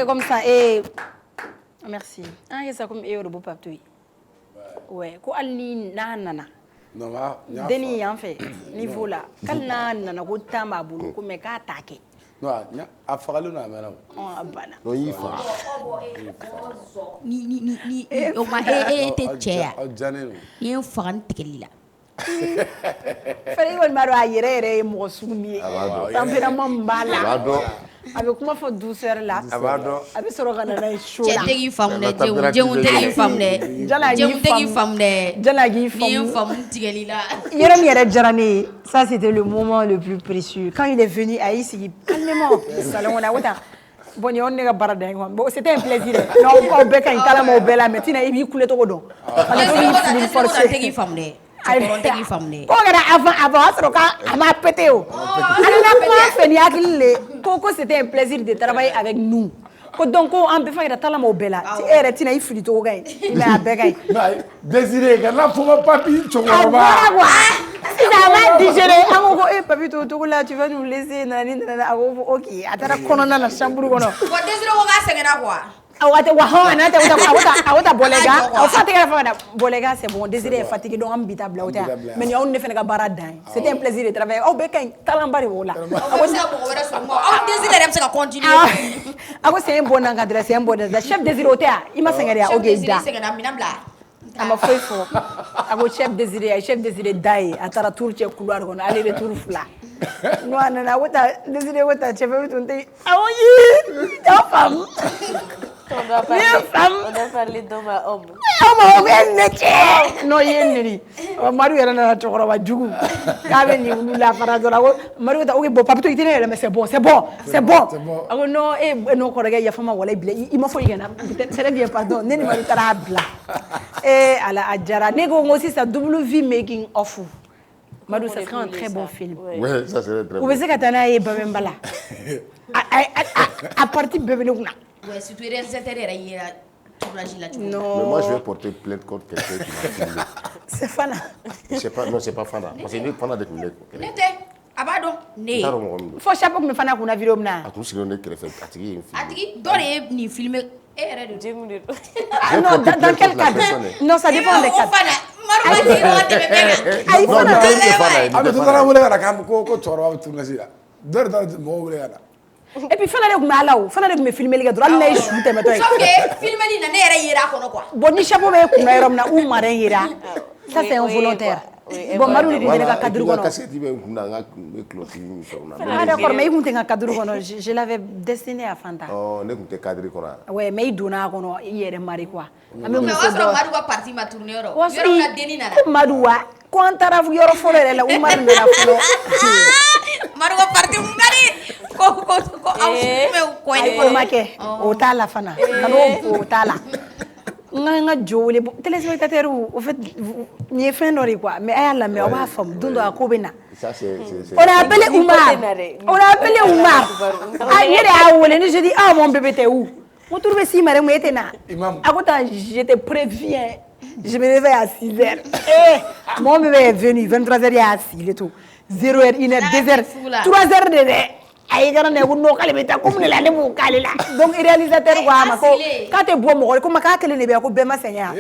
comme ça merci ça comme beau paptou ouais ko alni nana non deni en fait niveau là kal nana ko tamba bulu ko me ka attaquer non a fagalu na mena bana no yifa ni o ma te chair ni fagan tikelila fere won maro ayere mo sumi tempérament mbala avec comment faut douceur là avec soro kana na chola tegi famne jemu tegi famne jemu tegi famne jalagi fam tikelila yere mi yere jarani ça c'était le moment le plus précieux quand il est venu à ici calmement salon on a wata bon on ne ga barada bon c'était un plaisir non on be kan kala mo bela metina ibi kule to godon on forcer tegi famne tegi famne ko gara avant soro ka ama pété o ala ko feni akille ko c'était un plaisir de travailler avec nous ko donc on peut faire tala mo bela ti ere tina ifili to gay mais abegay désiré kana fuma papi chongorba ça va digérer ango papi to là tu vas nous laisser nani OK atara kono na chambre kono ko désiré ko ga segena quoi awata awata bolega awata fana bolega c'est bon désiré est fatigué donc am bita blauta mais on ne fait que barada c'était un plaisir de travailler au bekan talambari wala désiré c'est continuer c'est un bon encadré c'est un bon chef désiré otea ima sengere OK da ama foi fo ago chef désiré dai atara tour che couloir kono aller retour fla no anana wata désiré wata chef tunte awoyi ta fam On doit parler d'homme à homme. Non, yéniri. Maru yara na chokora wa jugu. Kabe ni ulula farazora ko maru ta oke bo papito itine mais c'est bon. Ako no no korega ya fama wala bile. Ima fo yena. C'est bien pardon. Neni maru tara bla. Ala ajara nego ngosi sa double vie making of. Maru ça serait un très bon film. Oui, ça serait très bon. Vous savez katana e babembala. À partir bebeluna. Ouais, si tu es réalisateur, il y a tournage là. Non. Mais moi, je vais porter plainte contre quelqu'un qui m'a filmé. C'est Fana. Non, c'est pas Fana. Parce que c'est Fana de filmer. Nete, abado, né. Faut chapeau me Fana kuna vidéo na. A tout ce qu'on est créé, atigi. Atigi, donne ni filmer. Non, dans quel cadre? Non, ça dépend des cadres. Et puis Fana de mala ou Fana de me filmer les gars droit na shoot te meto. Sauf que filmer ni na nere yira kono quoi. Bon ni chapeau me kuna yerom na ou marin yira. Ça c'est involontaire. Bon maru ni ka cadre kono. Ah d'accord, mais il ka cadre kono. Je l'avais destiné à Fanta. Oh, ne kunte cadre kono. Ouais, mais il donna kono yere mari quoi. Mais on se maru wa parti ma tourner yoro. Yoro na deni nana. Maruwa kwantara yoro folere la umar le la folo. Maru wa parti ngari. Ko au me ko make o tala fana kano o tala nga jole téléspectateur au fait ni fin nori quoi mais ay la mais on va fam dundo akobena Ça c'est on a appelé Oumar ah yere a wole ni je dis ah mon bébé t'es où on trouve si mare mo etena akota je te préviens je me réveille à 6h mon bébé est venu 23h il est assis et tout 0h 1h 2h 3h de ay garane ko no kale beta ko mun la ne bu kale la donc réalisateur ko ama ko ka te bo mo ko maka kale ne be ko be ma senya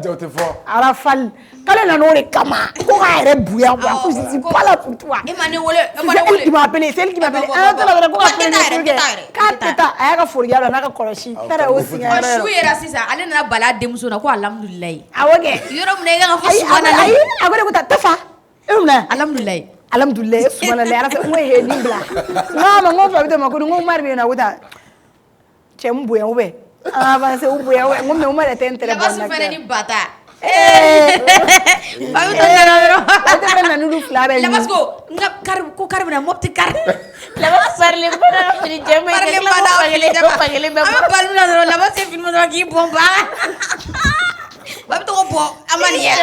jote fo arafal kale na no re kama ko ka re buya ko ko si pas là pour toi il m'a appelé celle qui m'a appelé ah tala ko appelé ka teta ay ka furiya na ka koroshi tara o sinya shu era sisa ale na bala demuso na ko alhamdulillah awoge yoro mun ga fo subhanallah ay agore ko tafa alhamdulillah alhamdulillah subhanallah ara fe mo he ni bla no mo fa bito makuru ngo marbi na wuta chembu ya ube avance ubu ya ngo me umare tentere bona la basi ni bata ba bito na ro ate na nulu flare la basko nga ko karbina mopti kar la bas parle bana fini jeme pagele be balu na ro la bas film do ki bomba ba bito ko bo amani ya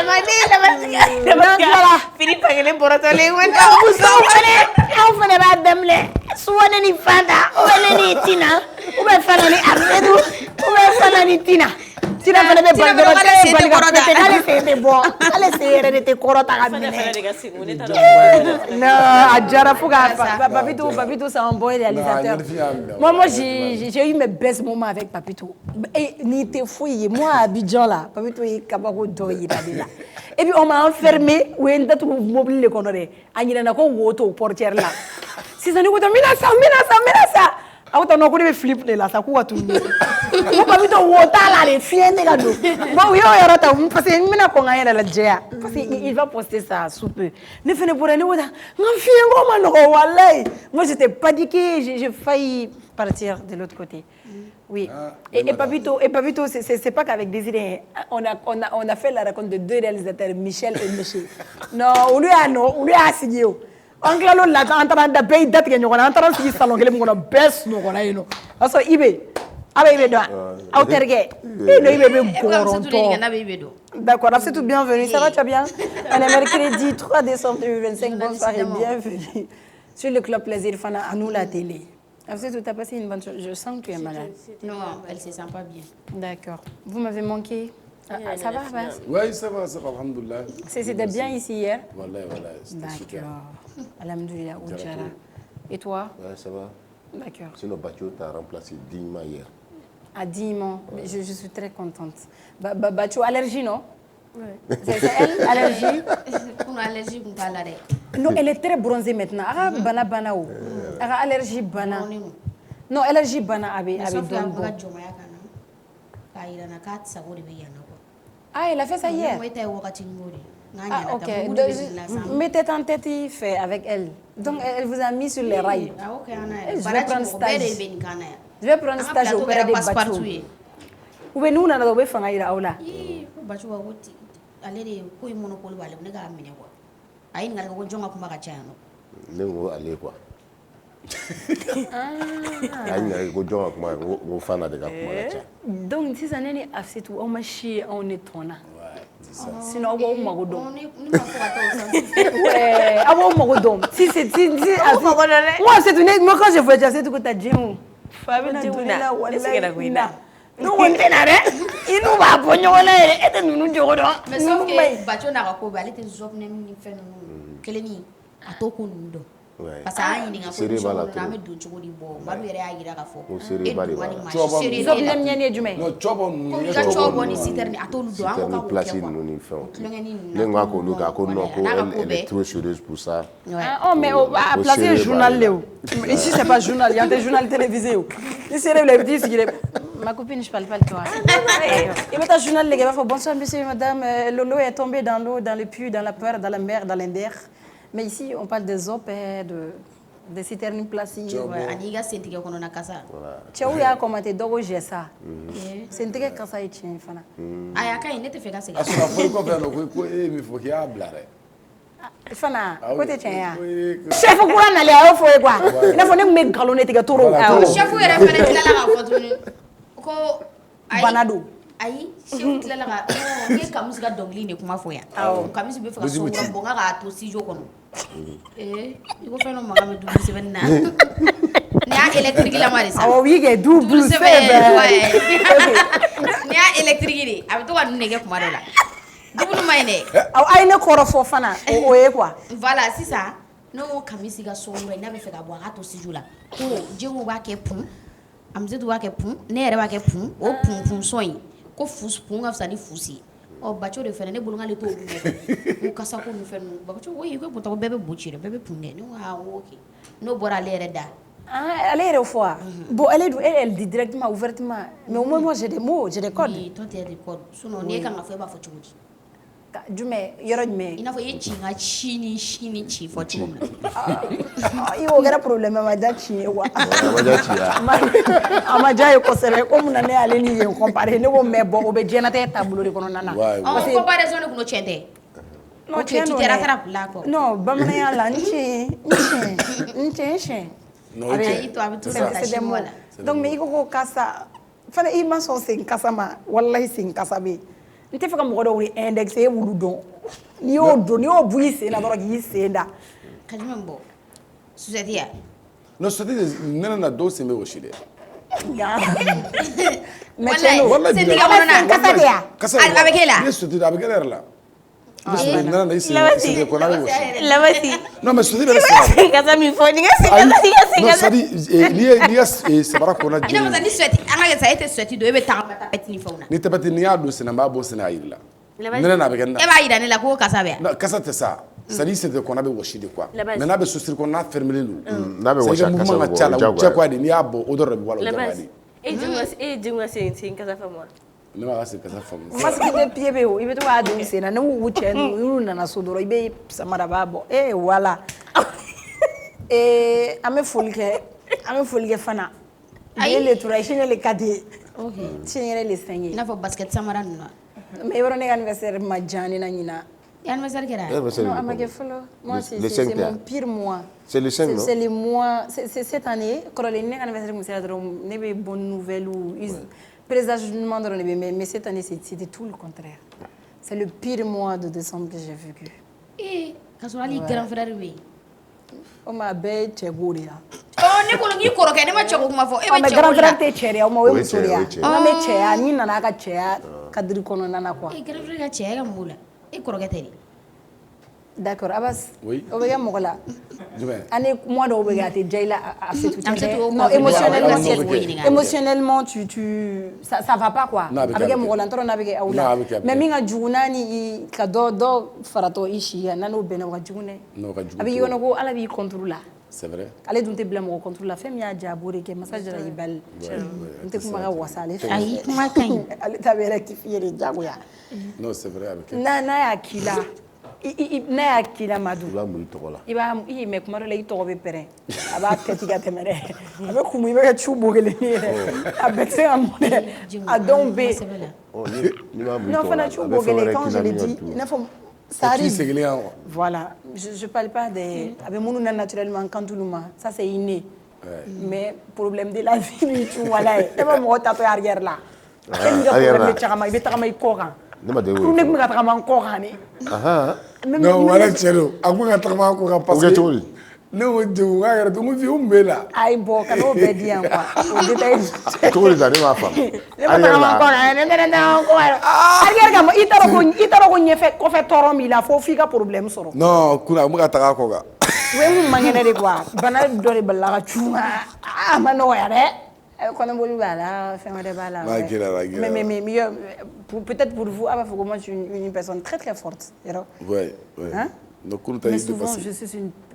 fini pagele borotole wenda au fene ba demle suwane ni fanda wala ni tina ube fana ni amedu ube fana ni tina Tira fana bɛ bali dɔrɔn tɛ bali ka pété k'ale sen tɛ bɔ ale sen yɛrɛ de tɛ kɔrɔta ka minɛ non a diyara fo k'a fa Papito c'est un bon réalisateur moi j'ai eu mes best moments avec Papito n'i tɛ foyi ye moi à Abidjan là Papito ye kabako dɔ yira ne la et puis on m'a enfermé u ye n datugu mobili de kɔnɔ dɛ a ɲinɛna ko wo t'o portière la sisan ne ko n bɛna sa a ko non ko ne bɛ flip de la sa k'u ka tu ko Papito wo t'a la de fiɲɛ tɛ ka don bon u y'o yɔrɔ ta parce que n bɛna kɔn ka n yɛrɛ lajɛya parce que il va poster ça sous peu ne fana bɔra ne ko ta n ka fiɲɛko ma nɔgɔ walayi moi j'étais paniquée j'ai failli partir de l'autre côté oui et Papito c'est pas qu'avec Désiré on a fait la rencontre de deux réalisateurs Michel et Miché non olu y'a sigi o an tilala o la an taara da bɛɛ y'i datigɛ ɲɔgɔn na an taara sigi salon kelen min kɔnɔ bɛɛ sunɔgɔla yen nɔ o y'a sɔrɔ Ibe dɔn aw terikɛ Ibe bɛ gɔrɔntɔ d'accord Rafsetou bienvenue ça va tu vas bien on est mercredi 3 décembre 2025 bonsoir et bienvenue sur le club Plaisir Fana à nous la télé. Rafsetou, tu as passé une bonne chose. Je sens que tu es malade. Non, elle se sent pas bien. D'accord. Vous m'avez manqué. Ça va, Abbas? Oui, ça va, alhamdoulilah. C'était bien ici hier? Voilà, c'était super. D'accord. Alhamdoulilah, Oudjara. Et toi? Oui, ça va. D'accord. Sinon, Bacho t'a remplacé dignement hier. À dignement. Je suis très contente. Bacho, allergie, non? Oui. C'est elle, allergie? Pour allergie, on parle là. Non, elle est très bronzée maintenant. Bana ou. Allergie bana. Non, allergie bana abi don. Ah, elle a fait ça hier. Ah, ok. Mettez en tête, il fait avec elle. Donc, elle vous a mis sur les rails. Je vais prendre stage. Je vais prendre stage auprès des Bacho. Ou bien nous, on a trouvé Fangaïra Aula. Ale ko monopole wale ne ga mine quoi ayi ngara ko jonga kuma ka chano ne ngo ale quoi ayi ngara ko jonga kuma ngo fana de ka kuma ka cha donc si ça n'est Rafsetou on m'a chié on est tona ouais c'est ça sinon on m'a godon on ma ko attendre ouais on m'a godon si moi c'est une moi quand je vois Rafsetou ko ta djemu Fabi Djemuna est-ce que la guina nous on est là il nous va bonyola et de nous jodo mais sauf que Bacho na ko ba lete zop ne ni fe no keleni atoko ndo parce que ayi ni ngako na me do choko di bo ba yere ayira ka fo seri bari zop nem nyane jume no chobo ni siterni atolu do an ko ka place no ni fe ne ngako lu ka ko no ko elle est trop sérieuse pour ça oh mais à placer journal Léo ici c'est pas journal il y a des journaux télévisés ici les petits ma copine, je parle pas de toi. Et maintenant, journal, les gars, bonsoir, monsieur et madame. Lolo est tombé dans l'eau, dans le puits, dans la peur, dans la mer, dans l'Inder. Mais ici, on parle des op, de citernes placées. Aniga sentige kono na kasa. Tchao ya commenté dogo jessa. Sentige kasa e tien fana. Aya ka ine te feka sega. Asura foi ko velo ko mi fo ki ablare. Fana, côté tien ya. Chef ko na le a fo e kwa. Ina fo ne me galone te ga toro. Chef yere fana tila la ka fotuni. Ko banado ayi chef tila la ka ne kamusi ka dongli ne kuma fo ya. Kamusi be feka so bonga ka to si jo kono. Iko feno maga me double 7 na. Ni a électrique la mari sa. Ah oui, ke double 7. Ni a électrique ni, abi to ka nege kuma do la. Double maine. Ay ne koro fo fana o ye quoi. Voilà, c'est ça. No kamisi ga so ngwe na be feka bo ka to si jo la. Ko jengo ba ke pun. Amzedu ba ke pun, ne yere ba ke pun, o pun so yin. Ko fus pun ga fsani fusi. O Bacho de fene ne bulu ngale to o kasa ko no fene Bacho o yi ko buta bebe buchire bebe punne no ha woki no bora lere da elle est fois bon elle dit directement ouvertement mais au moins moi j'ai des mots j'ai des codes oui toi tu as des codes sinon ne kan fa ba fo chudi jume yoro jume ina fo ye chinga chini chi fo chumna iyo gara problème ma ja chi wa ma ja chi ya ama ja ko sere ko mun ne ale ni en comparer ne wo me bo o be jena te tableau de kono nana parce que comparaison ne kuno chente no tu te rattrape là quoi non bamana la nchi avec toi avec tout ça voilà donc mais iko kasa fana i ma so sen kasa ma wallahi sen kasa be nte faka mo do wi indexé wulu don ni o do ni o buyi sen na do gi sen da kadimembo suzedia no so this nana na do se me wo shide Mais cɛ n'o Wallahi, c'est tigɛ kɔnɔna. kasa de yan. Kasa A bɛ kɛ la. Ni sotigi a bɛ kɛ ne yɛrɛ la. Ni sotigi nana na i sigi Labasi. sotigi kɔnɔ a bɛ wɔsi. Labasi. Non mais sotigi bɛ ne sigi. Kasa min fɔ ni ka se Ayi, kasa non kasa. c'est à dire n'i ye sabara kɔnɔ I n'a fɔ sa jeni. ni sweat an ka kɛ sa e tɛ sweat don e bɛ tagama tapette ni fɛnw na. Ni tapati n'i y'a don sen na n b'a bɔ sen na a jira la. Labasi. Nɛnɛ n'a bɛ kɛ ne E na. b'a yira ne la ko kasa bɛ yan. Non kasa tɛ sa. C'est à dire c'était kɔnɔ a bɛ wɔsi de quoi. Labasi. Mais n'a bɛ sosiri kɔnɔ n'a fermelen don. N'a bɛ wɔsi a kasa bɛ bɔ, Ah, o diyagoya ye. Cɛ quoi de n'i y'a bɔ odeur de bɛ bɔ a la o diyagoya Labasi. de. E jigin ka sen kasa fɛ ma. Ne b'a ka sen kasa faamu. masque de pied bɛ yen o i bɛ to k'a don i sen na ni u cɛ n'u nana so dɔrɔn i bɛ samara b'a bɔ voilà an bɛ foli kɛ fana Ayi. le tura sini le ka di sini yɛrɛ le sɛn I ye n'a fɔ basket samara ninnu na. mais yɔrɔ ne ka anniversaire ma diya ne na ɲina I anniversaire kɛra. non a ma kɛ fɔlɔ moi Le c'est 5 mon pire mois C'est le 5 non? c'est le mois c'est cette année kɔrɔlen ne ka anniversaire kun sera dɔrɔn ne bɛ bonne nouvelle ou présagement dɔrɔn de bɛ mais cette année c'était tout le contraire c'est le pire mois de décembre que j'ai vécu Ka sɔrɔ hali grand frère bɛ yen. o ma bɛɛ ye cɛ ko de la Ne ko k'i kɔrɔkɛ ne ma cɛ ko kuma fɔ e bɛ mais cɛ grand ko de frère la. tɛ cɛ de ye o ma o ye O ye muso cɛ de ye, ye o ye cɛ ye. n'an bɛ cɛya n'i nana a ka cɛya kadiri kɔnɔna na quoi Grand frère ka cɛ e ka mun la e kɔrɔkɛ tɛ de. d'accord Abbas Oui. o bɛ kɛ mɔgɔ la Jumɛn? année mois dɔw bɛ kɛ a tɛ diya i la a fait tout An bɛ se k'o non confirmer. émotionnellement An b'o kɛ. émotionnellement ça va pas quoi Non, a bɛ kɛ mɔgɔ la n t'a dɔn n'a bɛ kɛ aw Non, la a bɛ kɛ, a bɛ mais kɛ. min ka jugu n'a ni ka dɔ faratɔ i si kan n'a n'o bɛnna o ka jugu dɛ Non, o ka jugu a bɛ k'i trop. kɔnɔ ko ala b'i contre la C'est vrai. ale dun tɛ bila mɔgɔ contre la fɛn min y'a diya a b'o de kɛ masa jara i bali n tɛ kuma ka wasa ale fɛ Ayi kuma ka ɲi. ale ta bɛ rectifier de diyagoya Non, c'est vrai a bɛ kɛ. n'a y'a k'i la n'a y'a k'i la Madu I b'a mun i tɔgɔ la. i b'a mais kuma dɔ la i tɔgɔ bɛ pɛrɛn a b'a kɛ ten ka tɛmɛ dɛ a bɛ kumu i bɛ kɛ cu bo kelen ye dɛ a bɛɛ tɛ se ka mun dɛ a dɔw bɛ yen N'i m'a mun i non tɔgɔ la, fana a cu bɛ bo fɛn kelen wɛrɛ quand k'i je la l'ai min ka dit jugu. i n'a fɔ ça K'i arrive segin yan quoi. voilà je parle pas des a bɛ minnu na naturellement kan tulu ma ça c'est inné mais problème de la vie ni cu wala ye e ma mɔgɔ tatɔ arrière la e n'i ka arrière problème la. bɛ tagama i bɛ tagama i kɔ kan Ne ma deli o pour ye ne tun fɔlɔ. bɛ ka tagama n kɔ kan de Non, wala cɛ don. A ko ka tagama ko kan parce O kɛ que cogo di? ne ko Degu k'a yɛrɛ to n ko fii o mun b'e la. ayi bɔ ka n'o bɛɛ di yan quoi o détail Cogo di ta ne m'a faamu. ne ma tagama n kɔ kan ne tɛ tagama n kɔ kan arrière kama i t'a dɔn ko ɲɛfɛ kɔfɛ tɔɔrɔ b'i la fo f'i ka problème sɔrɔ Non, kunna a bɛ ka taga a kɔ kan. o ye mun man kɛnɛ de quoi bana dɔ de balila ka cun a ma nɔgɔya dɛ kɔnɔboli b'a la fɛn wɛrɛ b'a la Ma gɛlɛya. mais peut-être pour vous a b'a fɔ ko moi je suis une personne très très forte yɔrɔ Ouais, ouais. Hein? Donc kunna ta mais y'i souvent dépassé.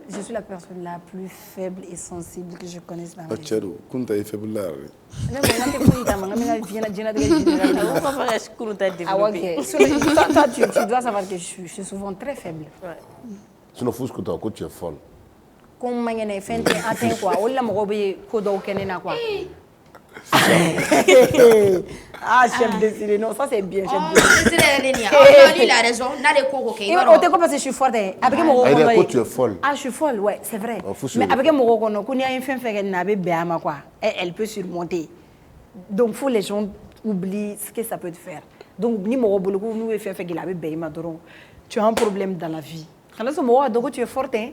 je suis la personne la plus faible et sensible que je connaisse dans ma A vie cɛ don kunna ta y'i faible la yɛrɛ. ne ko n tɛ foyi k'a ma n ka min ka diɲɛnatigɛ général A ko fɔ ka kuru ta ah ouais, développer. ok toi tu dois savoir que je suis souvent très faible Sinon fusu ko ta ko tu es folle. ko n man kɛnɛ fɛn tɛ an tɛ quoi o de la mɔgɔw bɛ ko dɔw kɛ ne na quoi ah chef décidé non ça c'est bien chef décidé Décidé yɛrɛ de nin ye. Lui il a raison n'ale ko ko kɛ i b'a o tɛ dɔn. ko parce que je suis forte dɛ a bɛ kɛ mɔgɔw Aïda, kɔnɔ ko tu es folle. ah je suis folle ouais c'est vrai fusu mais ye. a bɛ kɛ mɔgɔw kɔnɔ ko n'i y'a ye fɛn fɛn kɛ nin na a bɛ bɛn a ma quoi elle peut surmonter donc faut les gens oublient ce que ça peut te faire donc ni mɔgɔ bolo ko n'u ye fɛn fɛn k'i la a bɛ bɛn i ma dɔrɔn tu as un problème dans la vie kana sɔn mɔgɔw ka dɔn ko tu es forte hein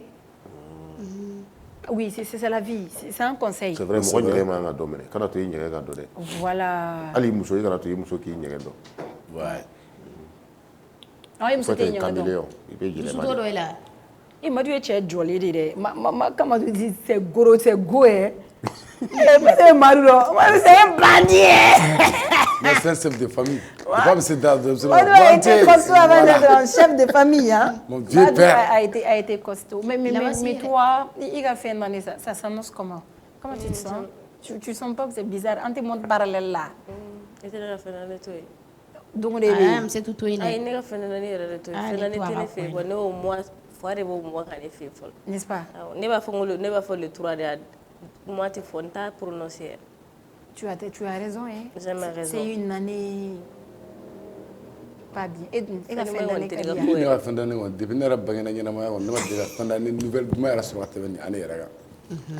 oui c'est la vie c'est un conseil C'est vrai mɔgɔ ɲɛgɛn man ka dɔ minɛ kana to i ɲɛgɛn ka dɔ dɛ. voilà Hali i muso i kana to i muso k'i ɲɛgɛn dɔn. Ouais. i muso Faut tɛ être ɲɛgɛn dɔn caméléon. I bɛ Muso yɛlɛma t'o de. dɔn i la. Madu ye cɛ jɔlen de dɛ Kamadu dit c'est gros c'est go hein c'est Madu dɔ Madu c'est un bandit Mais c'est un chef de famille. Il va me se dire Madu a été costaud avant d'être un chef de famille hein Mon vieux Madu père. a été costaud mais toi i ka fɛn dɔn ça s'annonce comment tu te sens tu sens pas que c'est bizarre an tɛ monde parallèle là I tɛ ne ka fɛn na ne to yen. donc de Aa bɛ muso t'o to yen Ayi dɛ. ne ka fɛn na ne yɛrɛ de to yen. Ah, Fɛn na ne ne to a tɛ ka ne fɛ yen. fɔ Bon ne y'o mois fa de b'o mois ka ne fɛ yen fɔlɔ. n'est-ce pas Awɔ, ne b'a fɔ le 3 de mois tɛ fɔ n t'a prononcer yɛrɛ. tu as raison hein Jamais raison. c'est une année pas bien et ka fɛn d'année ka di yan Ne ka fɛn d'année kɔni depuis ne yɛrɛ bangena ɲɛnamaya kɔni ne ma deli ka fɛn d'année nouvelle duman yɛrɛ sɔrɔ ka tɛmɛ ni année yɛrɛ kan.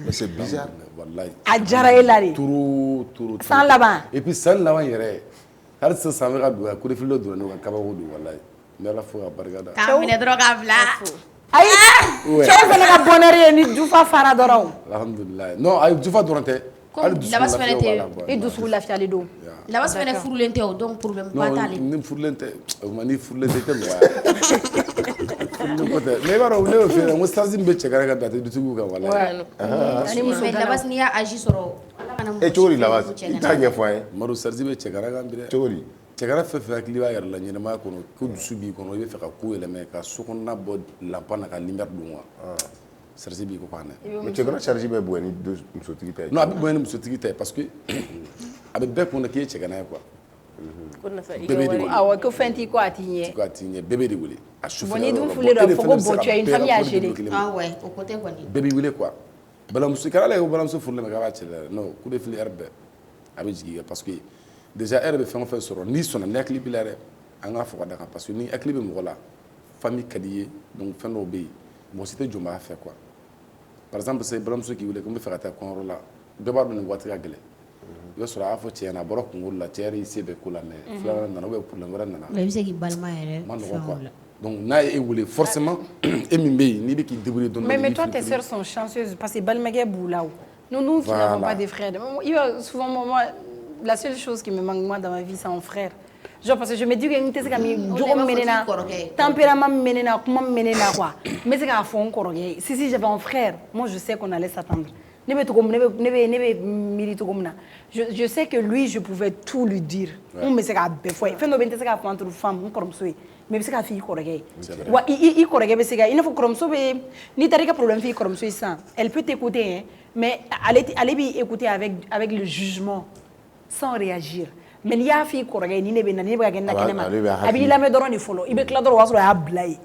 Mais c'est bizarre. Wallahi. a diyara e la de Trop. san laban Et puis san laban yɛrɛ hali sisan san bɛ ka don yan coup de fil dɔ donna ne kun kabako don wallahi. N bɛ Ala fo ka barika da. K'a minɛ dɔrɔn k'a bila. ayi cɛw fana ka bonheur ye ni jufa fara dɔrɔn Alhamdulillah. Non, ayi jufa dɔrɔn tɛ. comme labas fɛnɛ tɛ i dusu lafiyalen don labas fɛnɛ furulen tɛ o donc problème ba t'ale ni furulen tɛ o ma ni furulen tɛ tɛ mais b'a dɔn ne y'o f'i ɲɛna n ko stage min bɛ cɛ ka da tɛ dutigiw kan walahi ani muso mais labas n'i y'a agi sɔrɔ ala kana e cogo di labas i t'a ɲɛfɔ an ye Madu sarisi bɛ cɛ kan bi dɛ cogo di cɛkara fɛn fɛn hakili b'a yɛrɛ la ɲɛnamaya kɔnɔ ko dusu b'i kɔnɔ i bɛ fɛ ka ko yɛlɛmɛ ka so kɔnɔna bɔ lampan na ka lumière don wa sarisi b'i ko kan dɛ mais cɛkara charge bɛ bonya ni musotigi ta ye non a bɛ bonya ni musotigi ta ye parce que a bɛ bɛɛ kunna k'i ye cɛgana ye quoi ko nafa i bɛɛ bɛ de wele awɔ ko fɛn t'i kɔ a t'i ɲɛ ko a t'i ɲɛ bɛɛ bɛ de wele a sufɛ bon ni dun furulen don a bɛ fɔ ko bon tu as une famille à gérer ah ouais o côté kɔni bɛɛ b'i wele quoi balimamuso kɛra ala ye ko balimamuso furulen bɛ k'a b'a cɛ la non coup de fil heure bɛɛ a bɛ jigin parce que déjà elle bɛ fɛn o fɛn sɔrɔ n'i sɔnna ni hakili b'i la dɛ an k'a fɔ ka da kan parce que ni hakili bɛ mɔgɔ la famille ka di ye donc fɛn dɔw bɛ yen mɔgɔ si tɛ jɔn b'a fɛ quoi par exemple sisan balimamuso k'i wele ko n bɛ fɛ ka taa kɔɲɔyɔrɔ la bɛɛ b'a dɔn nin waati ka gɛlɛn i b'a sɔrɔ a y'a fɔ cɛ ɲɛna a bɔra kunkolo la cɛ yɛrɛ y'i se bɛɛ ko la mais filanan nana ou bien problème wɛrɛ nana i bɛ se k'i balima yɛrɛ ma nɔgɔn quoi donc n'a ye e wele forcément e min bɛ yen n'i bɛ k'i débrouiller dɔɔni mais toi tes sœurs sont chanceuses parce que balimakɛ b'u la o nous n'avons pas de frères il y a souvent moi la seule chose qui me manque moi dans ma vie c'est un frère genre parce que je me dis que n tɛ se ka min jogo min mɛ ne na tempérament min mɛ ne na kuma min mɛ ne na quoi n bɛ se k'a fɔ n kɔrɔkɛ si j'avais un frère moi je sais qu'on allait s'attendre ne bɛ togo min ne bɛ miiri togo min na je sais que lui je pouvais tout lui dire n bɛ se k'a bɛɛ fɔ ye fɛn dɔ bɛ n tɛ se k'a fɔ entre femme n kɔrɔmuso ye mais i bɛ se k'a fɔ i kɔrɔkɛ ye wa i kɔrɔkɛ bɛ se ka i n'a fɔ kɔrɔmuso bɛ n'i taara i ka problème fɔ i kɔrɔmuso ye sisan elle peut t'écouter hein mais ale b'i écouter avec le jugement sans réagir mais n'i y'a fɔ i kɔrɔkɛ ye ni ne bɛ na ni ne bɛ ka kɛ na kɛnɛma a b'i lamɛn dɔrɔn de fɔlɔ i bɛ tila dɔrɔn o y'a sɔrɔ a y'a bila ye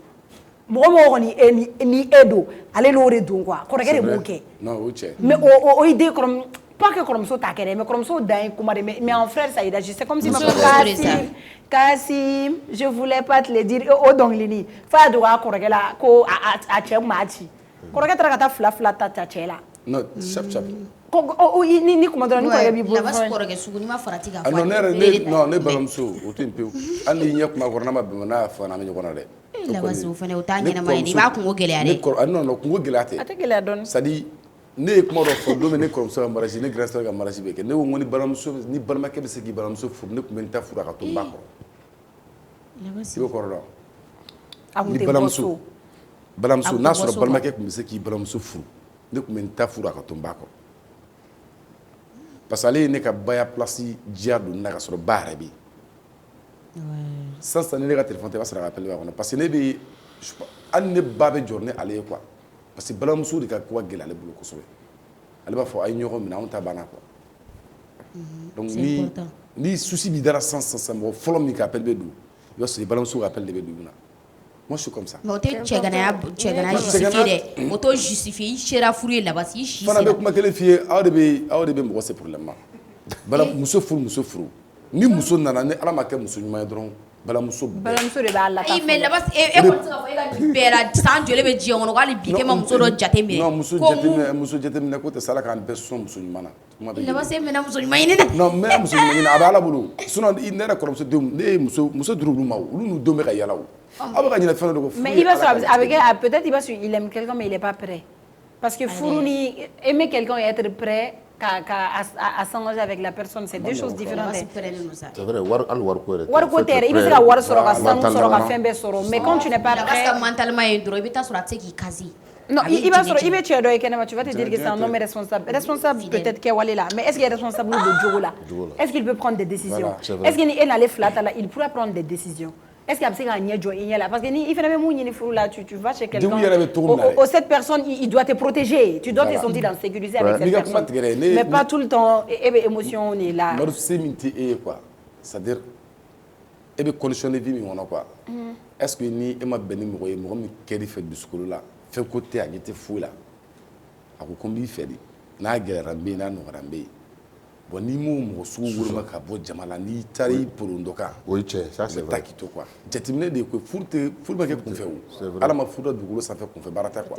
mɔgɔ mɔgɔ kɔni ni e don ale n'o de don quoi kɔrɔkɛ de b'o kɛ mais o i den kɔrɔ pas que kɔrɔmuso t'a kɛ dɛ mais kɔrɔmuso dan ye kuma de mais en frère ça iragit c'est comme si ma fɔ Kassim je voulais pas te le dire o dɔnkilini f'a dogo a kɔrɔkɛ la ko a cɛ kun b'a ci kɔrɔkɛ taara ka taa fila ta cɛ la non chap ni kuma dɔrɔn ni kɔrɔkɛ b'i bolo labas kɔrɔkɛ sugu n'i ma farati k'a fɔ non ne balimamuso o tɛ yen pewu hali n'i ɲɛ kuma kɔrɔ n'a ma bɛn n'a y'a fɔ n'an bɛ ɲɔgɔn na dɛ labas o fana o t'a ɲɛnama ye i b'a kungo gɛlɛya dɛ non kungo gɛlɛya tɛ a tɛ gɛlɛya dɔɔni c'est à dire ne ye kuma dɔ fɔ don min ne kɔrɔmuso ka mariage ne grand sœur ka mariage bɛ kɛ ne ko ni balimakɛ bɛ se k'i balimamuso furu ne tun bɛ n ta furu a ka to n ba kɔrɔ i b'o kɔrɔ dɔn a kun tɛ bɔ so balimamuso n'a sɔrɔ balimakɛ tun bɛ se k'i balimamuso furu ne tun bɛ n ta furu a ka to n ba kɔrɔ parce que ale ye ne ka baya place diya don na ka sɔrɔ ba yɛrɛ bɛ yen sisan ni ne ka téléphone tɛ i b'a sɔrɔ a ka appel b'a kɔnɔ parce que ne bɛ hali ne ba bɛ jɔ ni ale ye quoi parce que balimamuso de ka ko ka gɛlɛn ale bolo kosɛbɛ ale b'a fɔ a ye ɲɔgɔn minɛ anw ta banna quoi donc ni souci b'i dara sisan mɔgɔ fɔlɔ min ka appel bɛ don i b'a sɔrɔ i balimamuso ka appel de bɛ don na moi je suis comme ça mais o tɛ cɛganaya justifier dɛ o t'o justifier i sera furu ye labas i si fana bɛ kuma kelen f'i ye aw de bɛ mɔgɔ se problème ma muso furu ni muso nana ni ala ma kɛ muso ɲuman ye dɔrɔn balimamuso de b'a lata ayi mais labas e kɔni tɛ se ka fɔ e ka nin bɛɛ la san joli bɛ diɲɛ kɔnɔ ko hali bi k'e ma muso dɔ jate minɛ non muso jateminɛ ko tɛ sa ala k'an bɛɛ sɔn muso ɲuman na labas e mɛna muso ɲuman ɲini dɛ non n bɛna muso ɲuman ɲini a bɛ ala bolo sinon ne yɛrɛ kɔrɔmuso denw ne ye muso dir'olu ma olu n'u denw bɛ ka yala o aw bɛ ka ɲinɛ fɛn dɔ ko furu mais il va sɔrɔ a bɛ kɛ peut-être il va sɔrɔ il aime quelqu'un mais il est pas prêt parce que furu ni aimer quelqu'un et être prêt à s'engager avec la personne c'est deux choses différentes c'est vrai wariko tɛ yɛrɛ i bɛ se ka wari sɔrɔ ka sanu sɔrɔ ka fɛn bɛɛ sɔrɔ mais quand tu n'es pas prêt parce que mentalement ye dɔrɔn i bɛ taa sɔrɔ a tɛ se k'i kasi non i b'a sɔrɔ i bɛ cɛ dɔ ye kɛnɛma tu vas te dire que c'est un homme responsable peut-être kɛwale la mais est-ce qu'il est responsable de jogo la est-ce qu'il peut prendre des décisions est-ce que ni e n'ale fila ta la il pourra prendre des décisions est-ce qu'il a bɛ se k'a ɲɛ jɔ i ɲɛ la parce que ni i fana bɛ mun ɲini furu la tu vas chez quelqu'un cette personne il doit te protéger tu dois te sentir en sécurité avec cette personne mais pas tout le temps e bɛ émotion de la se min tɛ e ye quoi c'est-à-dire e bɛ conditionner vie min kɔnɔ quoi est-ce que ni e ma bɛn ni mɔgɔ ye mɔgɔ min kɛr'i fɛ dusukolo la fɛn ko tɛ a ɲɛ tɛ foyi la a ko ko n b'i fɛ de n'a gɛlɛyara n bɛ yen n'a nɔgɔyara n bɛ yen bon ni m'o mɔgɔ sugu woloma ka bɔ jama la n'i taara i poron dɔ kan o ye tiɲɛ ça c'est vrai taa k'i to quoi jateminɛ de ye ko furu bɛ kɛ kunfɛ o ala ma furu da dugukolo sanfɛ kunfɛ baara tɛ quoi